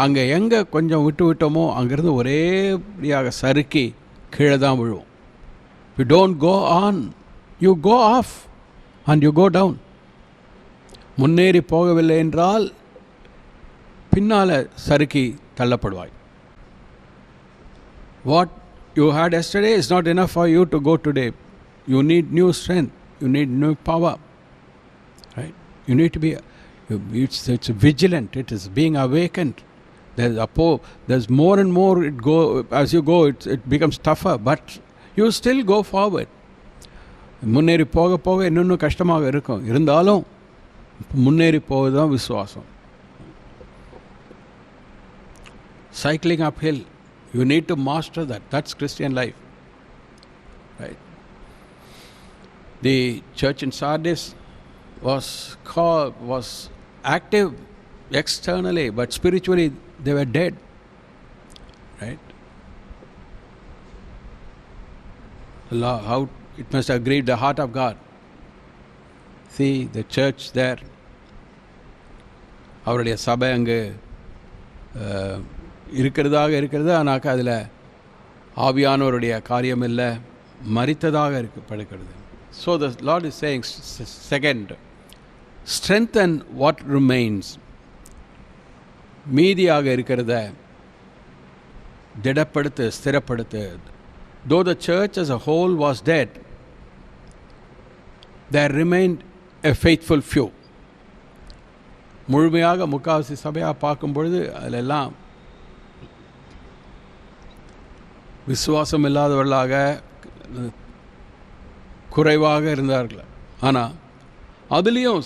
அங்கே எங்கே கொஞ்சம் விட்டு விட்டோமோ அங்கேருந்து ஒரேடியாக சறுக்கி கீழே தான் விழுவோம். You don't go on, you go off and you go down. முன்னேறி போகவில்லை என்றால் பின்னால் சறுக்கி தள்ளப்படுவாய். What you had yesterday is not enough for you to go today. You need new strength, you need new power, right? You need to be it's vigilant, it is being awakened. There's more and more as you go it becomes tougher, but you still go forward. முன்னேறி போக போக இன்னும் கஷ்டமாக இருக்கும், இருந்தாலும் முன்னேறி போவது தான் விசுவாசம். Cycling uphill, you need to master that. That's Christian life, right? The church in Sardis was active externally, but spiritually they were dead, right? How it must have grieved the heart of God. See the church there, அவருடைய சபை அங்கு இருக்கிறது, ஆனாக்கா அதில் ஆவியானவருடைய காரியம் இல்லை, மரித்ததாக படுக்கிறது. So the Lord is saying, second, strengthen what remains. மீதியாக இருக்கிறத திடப்படுத்து, ஸ்திரப்படுத்து. Though the church as a whole was dead, there remained a faithful few. முழுமையாக முக்காவாசி சபையாக பார்க்கும் பொழுது அதிலெல்லாம் விசுவாசம் இல்லாதவர்களாக குறைவாக இருந்தார்கள். ஆனால் அதுலேயும்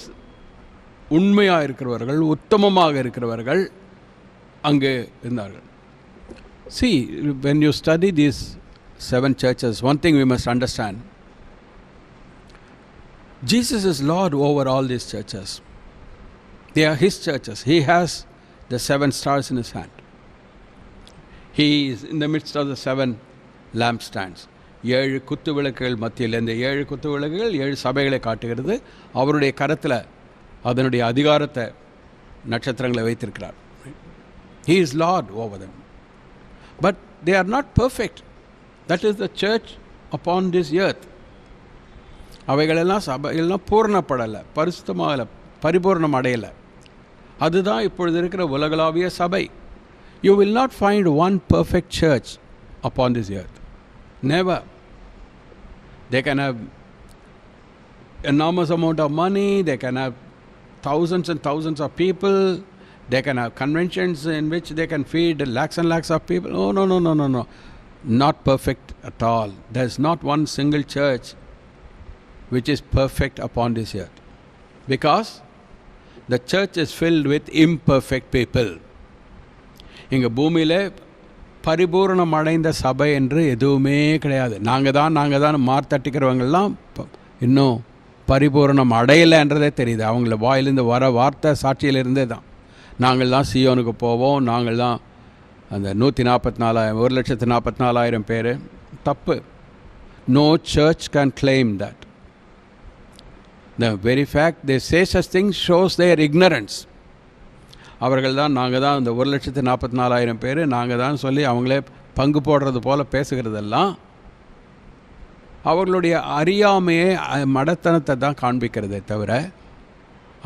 உண்மையாக இருக்கிறவர்கள், உத்தமமாக இருக்கிறவர்கள் அங்கே இருந்தார்கள். See, when you study these 7 churches, one thing we must understand, Jesus is Lord over all these churches. They are His churches. He has the 7 stars in His hand. He is in the midst of the 7 lampstands. 7 குத்து விளக்குகள் மத்தியில், இந்த 7 குத்து விளக்குகள் 7 சபைகளை காட்டுகிறது. அவருடைய கரத்தில் அதனுடைய அதிகாரத்தை, நட்சத்திரங்களை வைத்திருக்கிறார். He is Lord over them. But they are not perfect. That is the church upon this earth. அவைகளெல்லாம் சபையெல்லாம் பூர்ணப்படலை, பரிசுத்தமாகலை, பரிபூர்ணம் அடையலை. அதுதான் இப்பொழுது இருக்கிற உலகளாவிய சபை. You will not find one perfect church upon this earth. Never. They can have enormous amount of money, they can have thousands and thousands of people, they can have conventions in which they can feed lakhs and lakhs of people. Oh, no. Not perfect at all. There's not one single church which is perfect upon this earth. Because the church is filled with imperfect people. இங்கே பூமியில் பரிபூர்ணம் அடைந்த சபை என்று எதுவுமே கிடையாது. நாங்கள் தான் மார்த்தட்டிக்கிறவங்கெல்லாம் இன்னும் பரிபூர்ணம் அடையலைன்றதே தெரியுது. அவங்கள வாயிலிருந்து வர வார்த்தை சாட்சியிலிருந்தே தான். நாங்கள் தான் சியோனுக்கு போவோம், நாங்கள் தான் அந்த 1,44,000 பேர். தப்பு. No church can claim that. The very fact they say such things shows their ignorance. அவர்கள் தான் நாங்கள் தான் இந்த 1,44,000 பேர் நாங்கள் தான் சொல்லி அவங்களே பங்கு போடுறது போல் பேசுகிறதெல்லாம் அவர்களுடைய அறியாமையே, மடத்தனத்தை தான் காண்பிக்கிறதே தவிர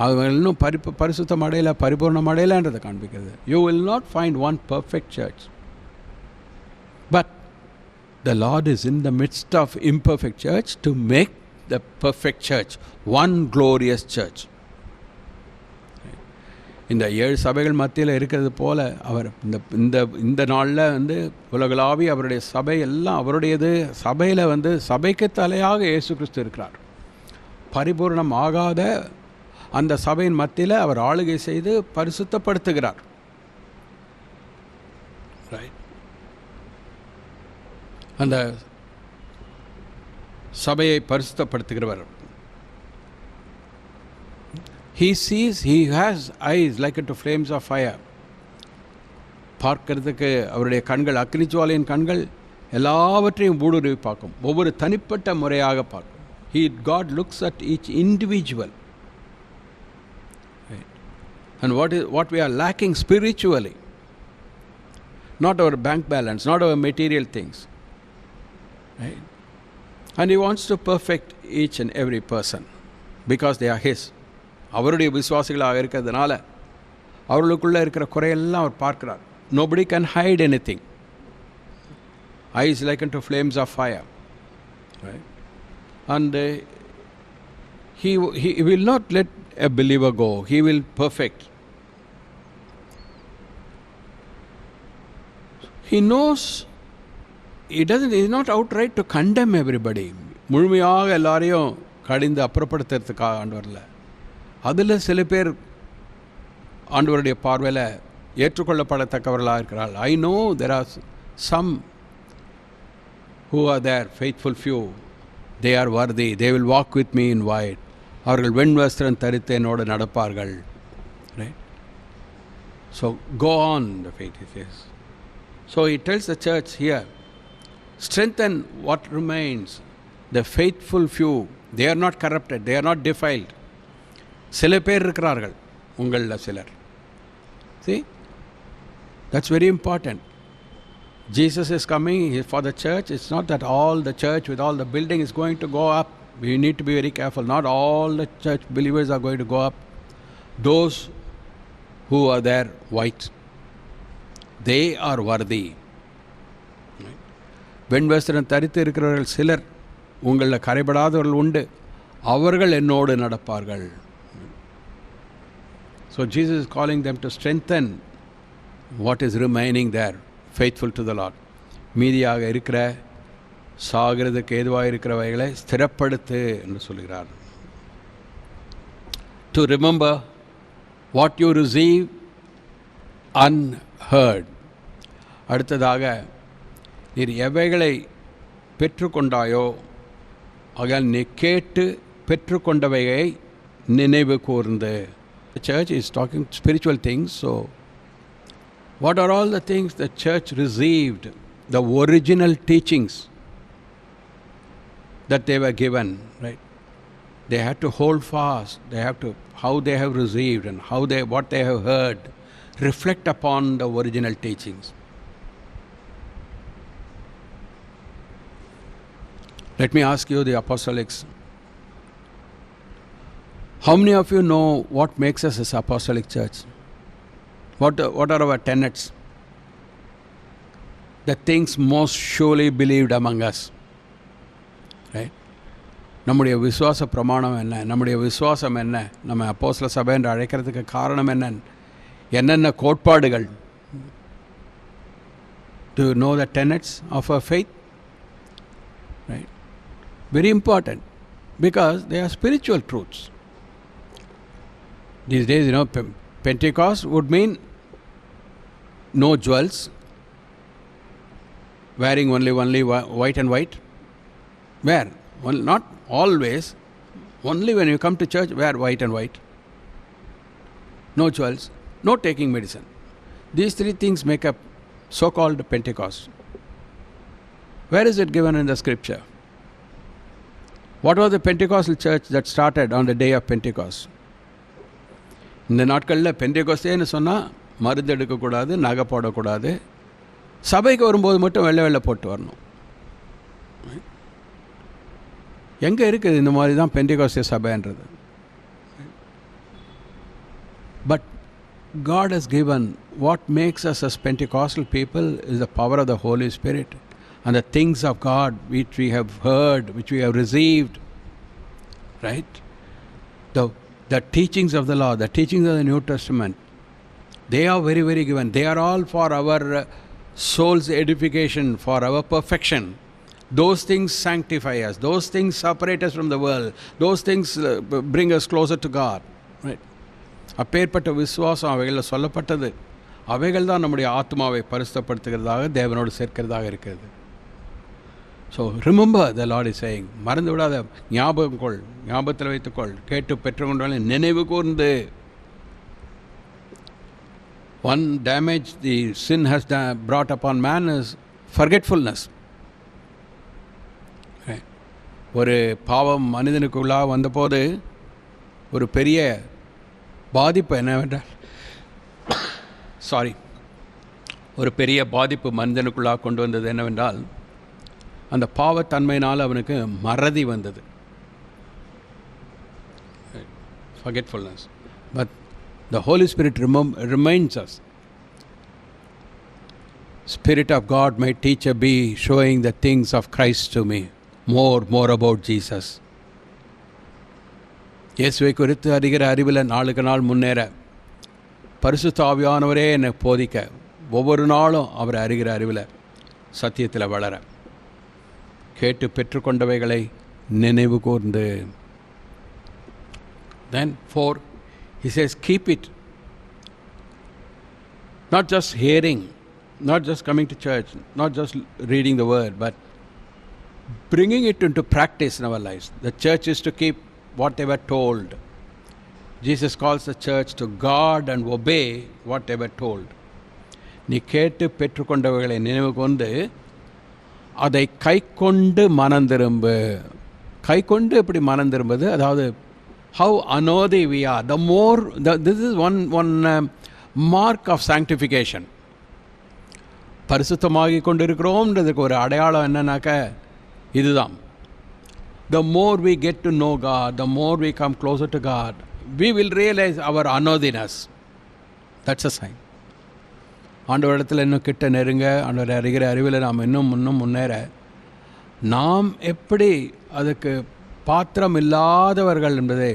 அவர்கள் இன்னும் பரிசுத்தம் அடையலை, பரிபூர்ணம் அடையலைன்றதை காண்பிக்கிறது. You will not find one perfect church. But the Lord is in the midst of imperfect church to make the perfect church, one glorious church. இந்த 7 சபைகள் மத்தியில் இருக்கிறது போல அவர் இந்த நாளில் உலகளாவி அவருடைய சபை எல்லாம் அவருடையது. சபையில் சபைக்கு தலையாக இயேசு கிறிஸ்து இருக்கிறார். பரிபூர்ணம் ஆகாத அந்த சபையின் மத்தியில் அவர் ஆளுகை செய்து பரிசுத்தப்படுத்துகிறார். ரைட். அந்த சபையை பரிசுத்தப்படுத்துகிறவர். He sees, he has eyes like unto flames of fire. பார்க்கிறதுக்கு அவருடைய கண்கள், அக்னிஜுவாலையின் கண்கள் எல்லாவற்றையும் ஊடுருவி பார்க்கும், ஒவ்வொரு தனிப்பட்ட முறையாக பார்க்கும். God looks at each individual. Right. And what we are lacking spiritually, not our bank balance, not our material things. Right? And He wants to perfect each and every person because they are His. அவருடைய விசுவாசிகளாக இருக்கிறதுனால அவர்களுக்குள்ளே இருக்கிற குறையெல்லாம் அவர் பார்க்கிறார். Nobody can hide anything. Eyes like unto flames of fire. Right? And he will not let a believer go. He will perfect. He knows. He's not outright to condemn everybody. முழுமையாக எல்லாரையும் கடிந்து அப்புறப்படுத்துறதுக்காக ஆண்டவரில் அதில் சில பேர் ஆண்டவருடைய பார்வையில் ஏற்றுக்கொள்ளப்படத்தக்கவர்களாக இருக்கிறாள். I know there are some who are there, faithful few. They are worthy. They will walk with me in white. அவர்கள் வெண் வஸ்திரம் தரித்து என்னோடு நடப்பார்கள். Right? So go on, the faith is. So he tells the church here, strengthen what remains. The faithful few, they are not corrupted, they are not defiled. சில பேர் இருக்கிறார்கள் உங்களில் சிலர். See, that's very important. Jesus is coming for the church. It's not that all the church with all the building is going to go up. We need to be very careful. Not all the church believers are going to go up. Those who are there white, they are worthy. வெண் வஸ்திரம் தரித்து இருக்கிறவர்கள் சிலர் உங்களில் கரைபடாதவர்கள் உண்டு, அவர்கள் என்னோடு நடப்பார்கள். So Jesus is calling them to strengthen what is remaining there, faithful to the Lord. மீதியாக இருக்கிற சாகிறதுக்கு ஏதுவாக இருக்கிறவைகளை ஸ்திரப்படுத்து என்று சொல்கிறார். To remember what you receive unheard. அடுத்ததாக நீர் எவைகளை பெற்றுக்கொண்டாயோ ஆகையால் நீ கேட்டு பெற்றுக்கொண்டவையை நினைவு கூர்ந்து. The church is talking spiritual things. So what are all the things the church received, the original teachings that they were given, right? They had to hold fast. They have to, how they have received and what they have heard, reflect upon the original teachings. Let me ask you, the apostolics, how many of you know what makes us as apostolic church? What are our tenets? The things most surely believed among us. Right? நம்முடைய விசுவாச பிரமாணம் என்ன, நம்முடைய விசுவாசம் என்ன, நம்ம அப்போஸ்தல சபை என்று அழைக்கிறதுக்கு காரணம் என்னென்ன கோட்பாடுகள். Do you know the tenets of our faith? Right? Very important because they are spiritual truths. These days, Pentecost would mean no jewels, wearing only white and white. Where? Well, not always. Only when you come to church, wear white and white. No jewels, no taking medicine. These three things make up so-called Pentecost. Where is it given in the scripture? What was the Pentecostal church that started on the day of Pentecost? இந்த நாட்களில் பெந்தேகோஸ்தேன்னு சொன்னால் மருந்து எடுக்கக்கூடாது, நகை போடக்கூடாது, சபைக்கு வரும்போது மட்டும் வெள்ளை போட்டு வரணும். எங்கே இருக்குது இந்த மாதிரி தான் Pentecost சபைன்றது? But God has given what makes us as Pentecostal people is the power of the Holy Spirit and the things of God which we have heard, which we have received. Right? The teachings of the law, the teachings of the New Testament, they are very, very given. They are all for our soul's edification, for our perfection. Those things sanctify us. Those things separate us from the world. Those things bring us closer to God. Right? அப்பேற்பட்ட விசுவாசம் அவைகளில் சொல்லப்பட்டது. அவைகள் தான் நம்முடைய ஆத்மாவை பரிசுத்தப்படுத்துகிறதாக தேவனோடு சேர்க்கிறதாக இருக்கிறது. So remember, the Lord is saying, மறந்து விடாத, ஞாபகத்தில் வைத்துக்கொள், கேட்டு பெற்றுக்கொண்டாலே நினைவு கூர்ந்து. One damage the sin has brought upon man is forgetfulness. ஒரு பாவம் மனிதனுக்குள்ளாக வந்தபோது ஒரு பெரிய பாதிப்பு என்னவென்றால் ஒரு பெரிய பாதிப்பு மனிதனுக்குள்ளாக கொண்டு வந்தது என்னவென்றால், அந்த பாவத்தன்மையினால் அவனுக்கு மறதி வந்தது, forgetfulness. But the Holy Spirit reminds us. Spirit of God, my teacher, be showing the things of Christ to me. More about Jesus. இயேசுவை குறித்து அறிகிற அறிவில் நாளுக்கு நாள் முன்னேற பரிசுத்த ஆவியானவரே என்னை போதிக்க, ஒவ்வொரு நாளும் அவரை அறிகிற அறிவில் சத்தியத்தில் வளர, கேட்டு பெற்றுக்கொண்டவைகளை நினைவு கூர்ந்து. Then 4, he says, keep it. Not just hearing, not just coming to church, not just reading the word, but bringing it into practice in our lives. The church is to keep what they were told. Jesus calls the church to guard and obey what they were told. நீ கேட்டு பெற்றுக்கொண்டவைகளை நினைவு கொண்டு அதை கை கொண்டு மனம் திரும்பு. கை கொண்டு எப்படி மனம் திரும்புது? அதாவது how anodi we are, the more this is one mark of sanctification. பரிசுத்தமாகி கொண்டிருக்கிறோம்ன்றதுக்கு ஒரு அடையாளம் என்னன்னாக்க இதுதான். The more we get to know God, the more we come closer to God, we will realize our anodiness. That's a sign. ஆண்டவரிடத்தில் இன்னும் கிட்ட நெருங்க, ஆண்டவரை அறிகிற அறிவில் நாம் இன்னும் முன்னேற, நாம் எப்படி அதுக்கு பாத்திரம் இல்லாதவர்கள் என்பதை,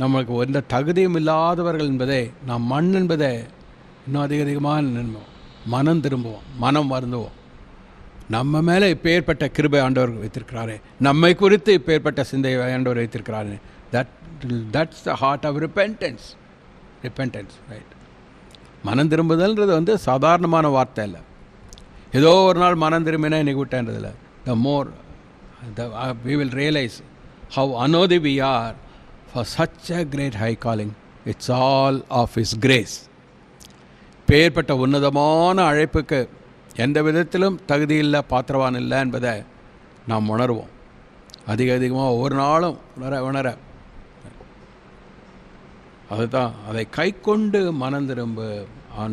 நம்மளுக்கு எந்த தகுதியும் இல்லாதவர்கள் என்பதை, நாம் மண் என்பதை இன்னும் அதிகமாக மனம் திரும்புவோம், மனம் வருந்துவோம். நம்ம மேலே இப்போ ஏற்பட்ட கிருபை ஆண்டவர் வைத்திருக்கிறாரே, நம்மை குறித்து இப்போ ஏற்பட்ட சிந்தை ஆண்டவர் வைத்திருக்கிறாரே. That's the heart of repentance. Right. மனம் திரும்புதல்ன்றது சாதாரணமான வார்த்தை இல்லை. ஏதோ ஒரு நாள் மனம் திரும்பினா இன்றைக்கி விட்டேன்றதில்லை. த மோர் we will realize how unworthy we are for such a great high calling. It's all of His grace. பேர்பட்ட உன்னதமான அழைப்புக்கு எந்த விதத்திலும் தகுதியில்லை, பாத்திரவான் இல்லை என்பதை நாம் உணர்வோம். அதிகமாக ஒவ்வொரு நாளும் உணர அதுதான். அதை கை கொண்டு மனம் திரும்ப,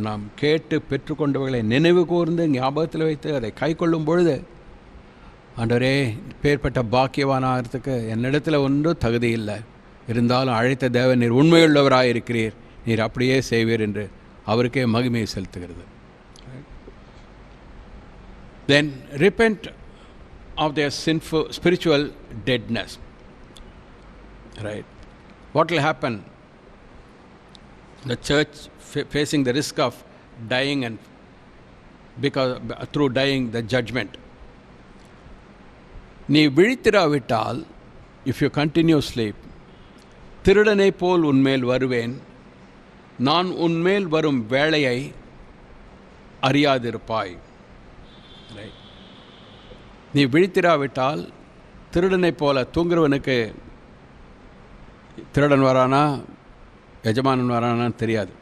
நாம் கேட்டு பெற்றுக்கொண்டவர்களை நினைவு கூர்ந்து ஞாபகத்தில் வைத்து அதை கை கொள்ளும் பொழுது, ஆண்டவரே பேர்பட்ட பாக்கியவானாகிறதுக்கு என்னிடத்தில் ஒன்றும் தகுதி இல்லை, இருந்தாலும் அழைத்த தேவன் நீர் உண்மையுள்ளவராக இருக்கிறீர், நீர் அப்படியே செய்வீர் என்று அவருக்கே மகிமையை செலுத்துகிறது. Then repent of their sinful spiritual deadness. Right. What will happen? The church facing the risk of dying, and because through dying the judgment. நீ விழித்திராவிட்டால், if you continue sleep, திருடனை போல் உன்மேல் வருவேன், நான் உன்மேல் வரும் வேளையை அறியாதிருப்பாய். நீ விழித்திராவிட்டால், திருடனை போல தூங்குறவனுக்கு திருடன் வரானா எஜமானன் வரானான்னு தெரியாது.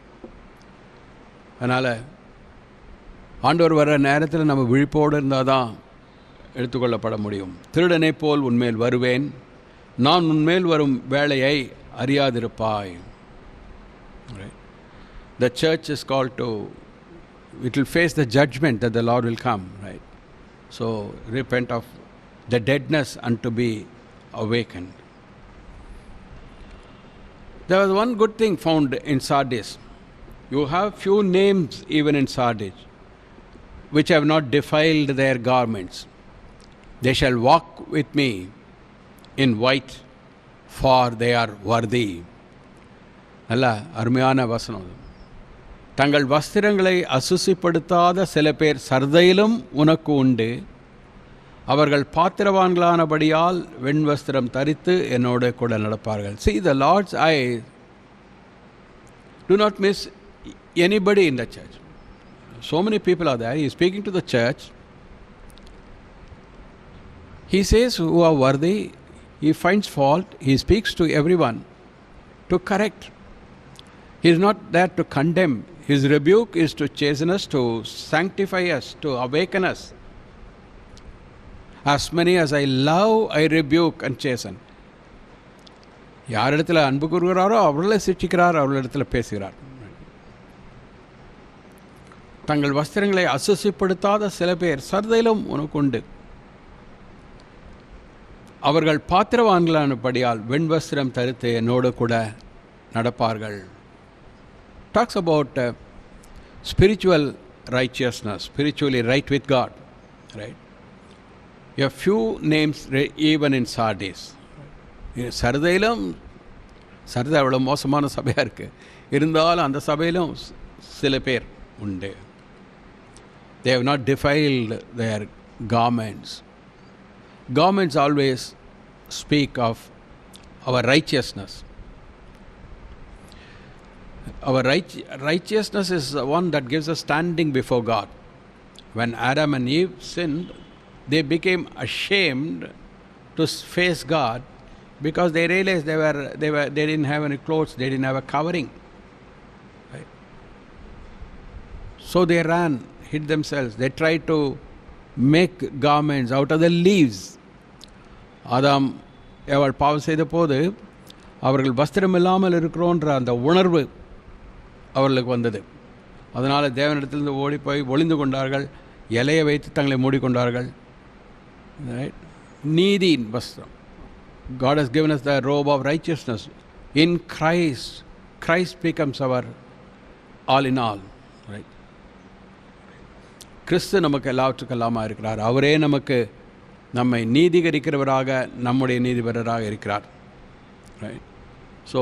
அதனால் ஆண்டவர் வர்ற நேரத்தில் நம்ம விழிப்போடு இருந்தால் தான் எடுத்துக்கொள்ளப்பட முடியும். திருடனை போல் உன்மேல் வருவேன், நான் உன்மேல் வரும் வேளையை அறியாதிருப்பாய். The church is called to, it will face the judgment that the Lord will come, right? So repent of the deadness and to be awakened. There was one good thing found in Sardis. You have few names even in Sardis which have not defiled their garments. They shall walk with me in white, for they are worthy. நல்ல அருமையான வசனம். தங்கள் வஸ்திரங்களை அசுசிப்படுத்தாத சில பேர் சர்தையிலும் உனக்கு உண்டு, அவர்கள் பாத்திரவான்களானபடியால் வெண் வஸ்திரம் தரித்து என்னோடு கூட நடப்பார்கள். See, the Lord's eyes do not miss anybody in the church. So many people are there. He is speaking to the church. He says who are worthy. He finds fault. He speaks to everyone to correct. He is not there to condemn. His rebuke is to chasten us, to sanctify us, to awaken us. As many as I love, I rebuke and chasten. யாரிடத்தில் அன்பு கூறுகிறாரோ அவர்களை சிட்சிக்கிறார், அவர்களிடத்தில் பேசுகிறார். தங்கள் வஸ்திரங்களை அசுசிப்படுத்தாத சில பேர் சர்தையிலும் உனக்குண்டு. அவர்கள் பாத்திரவான்களானபடியால் வெண்வஸ்திரம் தரித்து என்னோடு கூட நடப்பார்கள். Talks about spiritual righteousness, spiritually right with God, right? A few names even in Sardis. சர்தையிலும் சர்தை அவ்வளோ மோசமான சபையாக இருக்குது, இருந்தாலும் அந்த சபையிலும் சில பேர் உண்டு. They have not defiled their garments. Garments always speak of our righteousness. Our righteousness is the one that gives us standing before God. When Adam and Eve sinned, they became ashamed to face God because they realized they didn't have any clothes, they didn't have a covering. Right? So they ran, hid themselves. They tried to make garments out of the leaves. ஆதாம் அவள் பாவம் செய்த போது அவர்கள் வஸ்திரம் இல்லாமல் இருக்கிறோன்ற அந்த உணர்வு அவர்களுக்கு வந்தது. அதனால் தேவனிடத்திலிருந்து ஓடி போய் ஒளிந்து கொண்டார்கள், இலையை வைத்து தங்களை மூடிக்கொண்டார்கள். நீதியின் வஸ்திரம். God has given us the robe of righteousness. In Christ, Christ becomes our all in all. Right? கிறிஸ்து நமக்கு எல்லாவற்றுக்கும் எல்லாமாக இருக்கிறார். அவரே நமக்கு நம்மை நீதிகரிக்கிறவராக, நம்முடைய நீதிபரராக இருக்கிறார். Right? So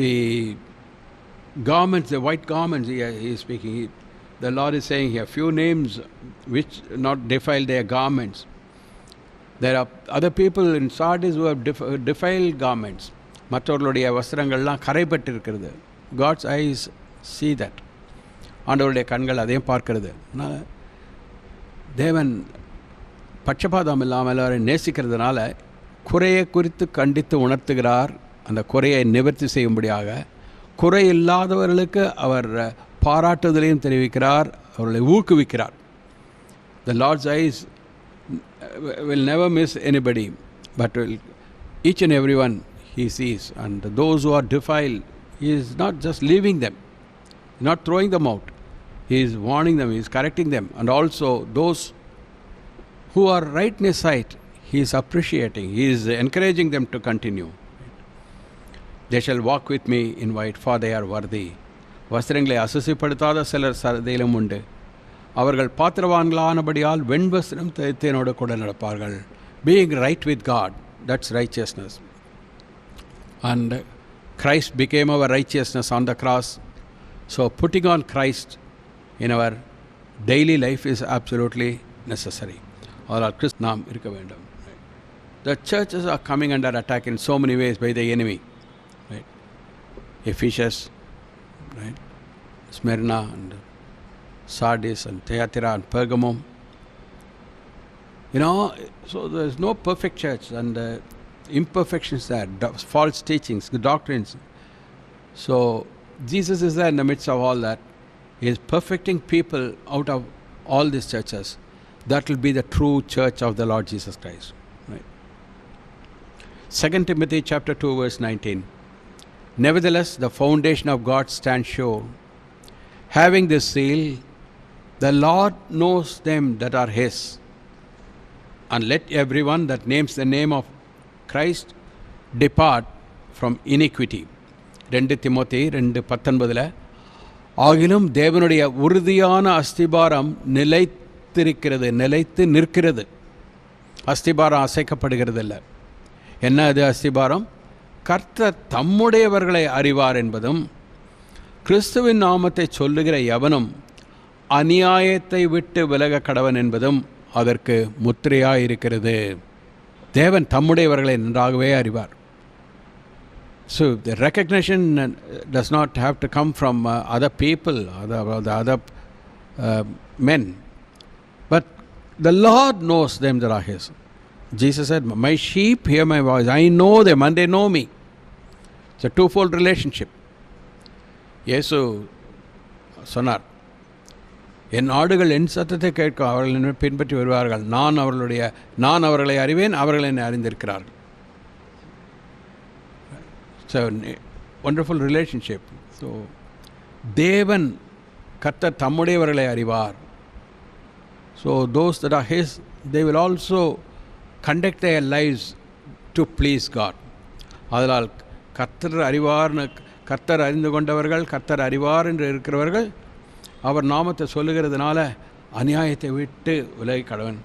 the garments, the white garments, he is speaking. The Lord is saying here, few names which not defile their garments. There are other people in Sardis who have defiled garments. மற்றவர்களுடைய வஸ்திரங்கள்லாம் கரைப்பட்டிருக்கிறது. God's eyes see that. ஆண்டவருடைய கண்கள் அதையும் பார்க்கிறது. அதனால் தேவன் பட்சபாதம் இல்லாமல் எல்லாரையும் நேசிக்கிறதுனால குறையை குறித்து கண்டித்து உணர்த்துகிறார். அந்த குறையை நிவர்த்தி செய்யும்படியாக குறை இல்லாதவர்களுக்கு அவர் பாராட்டுதலையும் தெரிவிக்கிறார், அவர்களை ஊக்குவிக்கிறார். The Lord's eyes will never miss anybody, but each and every one he sees. And those who are defiled, he is not just leaving them, not throwing them out. He is warning them, he is correcting them. And also those who are right in his sight, he is appreciating, he is encouraging them to continue. They shall walk with me in white, for they are worthy. வஸ்திரங்களை அசுசிப்படுத்தாத சிலர் சர்தையிலும் உண்டு. அவர்கள் பாத்திரவான்களானபடியால் வெண்வஸ்திரம் தரித்தேனோடு கூட நடப்பார்கள். Being right with God, that's righteousness. And Christ became our righteousness on the cross. So putting on Christ in our daily life is absolutely necessary. Or Christ நாம் இருக்க வேண்டும். The churches are coming under attack in so many ways by the enemy. Right? Ephesus, right? Smyrna and Sardis and Thyatira and Pergamum. So there is no perfect church, and imperfections there, false teachings, doctrines. So Jesus is there in the midst of all that. He is perfecting people out of all these churches. That will be the true church of the Lord Jesus Christ. Right? 2 Timothy chapter 2 verse 19. Nevertheless, the foundation of God stands sure, having this seal, the Lord knows them that are his. And let everyone that names the name of Christ depart from iniquity. 2 Timothy 2:19. ஆகிலும் தேவனுடைய உறுதியான அஸ்திபாரம் நிலைத்து நிற்கிறது. அஸ்திபாரம் அசைக்கப்படுகிறது இல்லை. என்ன அது அஸ்திபாரம்? கர்த்தர் தம்முடையவர்களை அறிவார் என்பதும், கிறிஸ்துவின் நாமத்தை சொல்லுகிற எவனும் அநியாயத்தை விட்டு விலக கடவன் என்பதும் அதற்கு முத்திரையாயிருக்கிறது. தேவன் தம்முடையவர்களை நன்றாகவே அறிவார். So the recognition does not have to come from other people, other men, but the Lord knows them that are his. Jesus said, my sheep hear my voice. I know them and they know me. It's a twofold relationship. இயேசு சொன்னார், என் ஆடுகள் என் சத்தத்தை கேட்கும், அவர்கள் என்னை பின்பற்றி வருவார்கள், நான் அவர்களை அறிவேன், அவர்கள் என்னை அறிந்திருக்கிறார்கள். It's a wonderful relationship. So தேவன் கர்த்தர் தம்முடையவர்களை அறிவார். So those that are his, they will also conduct their lives to please God. அதனால் கர்த்தர் அறிவார்னு, கர்த்தர் அறிந்து கொண்டவர்கள், கர்த்தர் அறிவார் என்று இருக்கிறவர்கள் அவர் நாமத்தை சொல்லுகிறதுனால அநியாயத்தை விட்டு விலகி கடவன்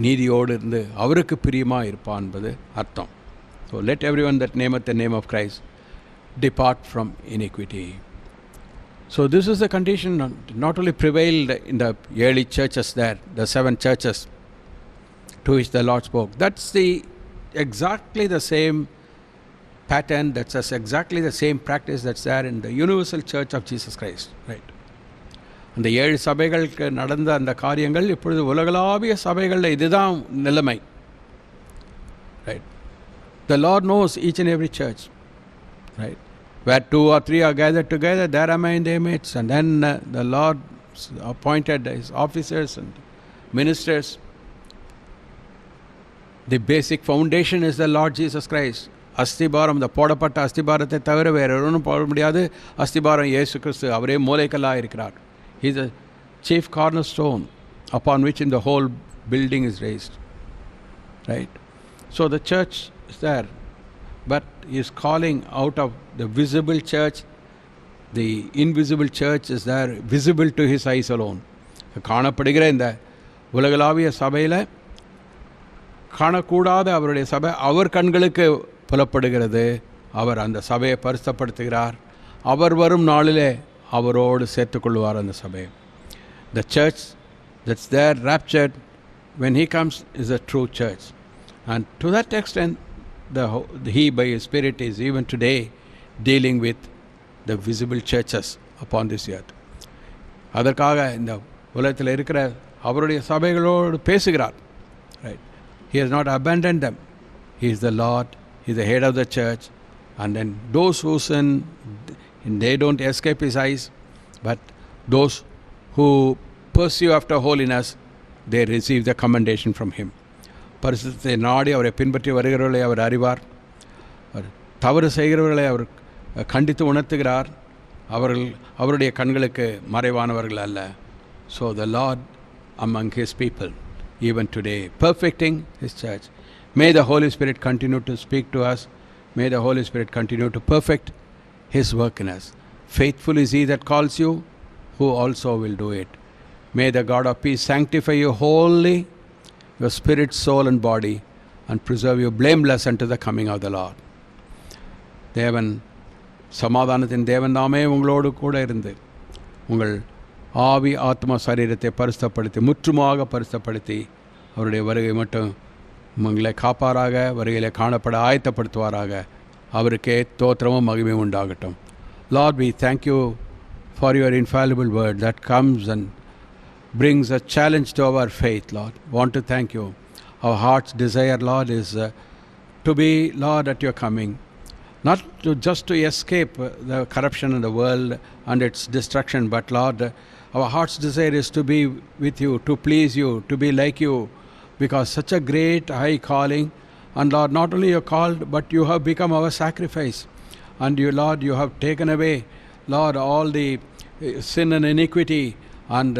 நீதியோடு இருந்து அவருக்கு பிரியமாக இருப்பான் என்பது அர்த்தம். So let everyone that nameth the name of Christ depart from iniquity. So this is the condition not only prevailed in the early churches there, the 7 churches to which the Lord spoke. That's exactly the same pattern, that's exactly the same practice that's there in the universal church of Jesus Christ. Right? அந்த 7 சபைகளுக்கு நடந்த அந்த காரியங்கள் இப்பொழுது உலகளாவிய சபைகளில் இதுதான் நிலைமை. Right? The Lord knows each and every church. Right? Where 2 or 3 are gathered together, there am I in their midst. And then the Lord appointed his officers and ministers. The basic foundation is the Lord Jesus Christ. அஸ்திபாரம், இந்த போடப்பட்ட அஸ்திபாரத்தை தவிர வேறு ஒன்றும் போட முடியாது. அஸ்திபாரம் இயேசு கிறிஸ்து, அவரே மூலைக்கல்லாக இருக்கிறார். He is the chief cornerstone upon which in the whole building is raised. Right? So the church is there, but he is calling out of the visible church. The invisible church is there, visible to his eyes alone. காணப்படுகிற இந்த உலகளாவிய சபையில் காணக்கூடாத அவருடைய சபை அவர் கண்களுக்கு புலப்படுகிறது. அவர் அந்த சபையை பரிசுத்தப்படுத்துகிறார். அவர் வரும் நாளிலே அவரோடு சேர்த்துக்கொள்வார் அந்த சபையை. The church that's there raptured when he comes is a true church. And to that extent, he by his spirit is even today dealing with the visible churches upon this earth. அதற்காக இந்த உலகத்தில் இருக்கிற அவருடைய சபைகளோடு பேசுகிறார். Right? He has not abandoned them. He is the Lord. He is the head of the church. And then those who sin, they don't escape his eyes. But those who pursue after holiness, they receive the commendation from him. பரிசுத்தத்தை நாடி அவரை பின்பற்றி வருகிறவர்களை அவர் அறிவார். தவறு செய்கிறவர்களை அவர் கண்டித்து உணர்த்துகிறார். அவருடைய கண்களுக்கு மறைவானவர்கள் அல்ல. So the Lord among his people, even today, perfecting his church. May the Holy Spirit continue to speak to us. May the Holy Spirit continue to perfect his work in us. Faithful is he that calls you, who also will do it. May the God of peace sanctify you wholly, your spirit, soul and body, and preserve you blameless unto the coming of the Lord. தேவன், சமாதானத்தின் தேவன் தாமே உங்களோடு கூட இருந்து உங்கள் ஆவி ஆத்மா சரீரத்தை பரிசுத்தப்படுத்தி முற்றுமாக பரிசுத்தப்படுத்தி அவருடைய வருகை மட்டும் உங்களை காப்பாராக, வருகையிலே காணப்பட ஆயத்தப்படுத்துவாராக. அவருக்கே தோத்திரமும் மகிமையும் உண்டாகட்டும். Lord, we thank you for your infallible word that comes and brings a challenge to our faith, Lord. Want to thank you. Our heart's desire, Lord, is to be, Lord, at your coming. Not just to escape the corruption in the world and its destruction, but, Lord, our heart's desire is to be with you, to please you, to be like you, because such a great high calling. And, Lord, not only you're called, but you have become our sacrifice. And you, Lord, you have taken away, Lord, all the sin and iniquity. And,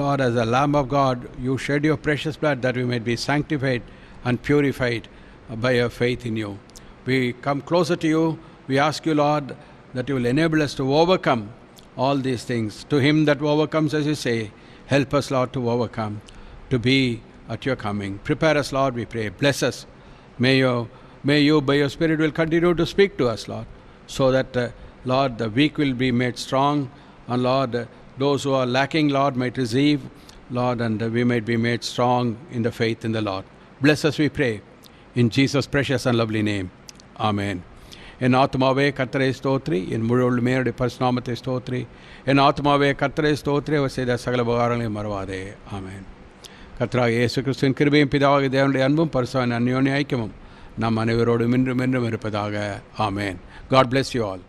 Lord, as a Lamb of God, you shed your precious blood that we may be sanctified and purified by your faith in you. We come closer to you. We ask you, Lord, that you will enable us to overcome all these things. To him that overcomes, as you say, help us, Lord, to overcome, to be at your coming. Prepare us, Lord, we pray. Bless us. May you, by your Spirit, will continue to speak to us, Lord, so that, Lord, the weak will be made strong. And, Lord, those who are lacking, Lord, might receive, Lord, and we might be made strong in the faith in the Lord. Bless us, we pray. In Jesus' precious and lovely name. Amen. என் ஆத்மாவே கர்த்தரை ஸ்தோத்ரி, என் முழு மேலுடைய பரிசுநாமத்தை ஸ்தோத்ரி. என் ஆத்மாவே கர்த்தரை ஸ்தோத்ரி, அவர் செய்த சகல உபகாரங்களையும் மறவாதே. ஆமென். கர்த்தராகிய இயேசு கிறிஸ்துவின் கிருபையும் பிதாவாகிய தேவனுடைய அன்பும் பரிசுத்த அந்யோன்ய ஐக்கியமும் நம் அனைவரோடும் இன்றும் என்றும் இருப்பதாக. ஆமென். God bless you all.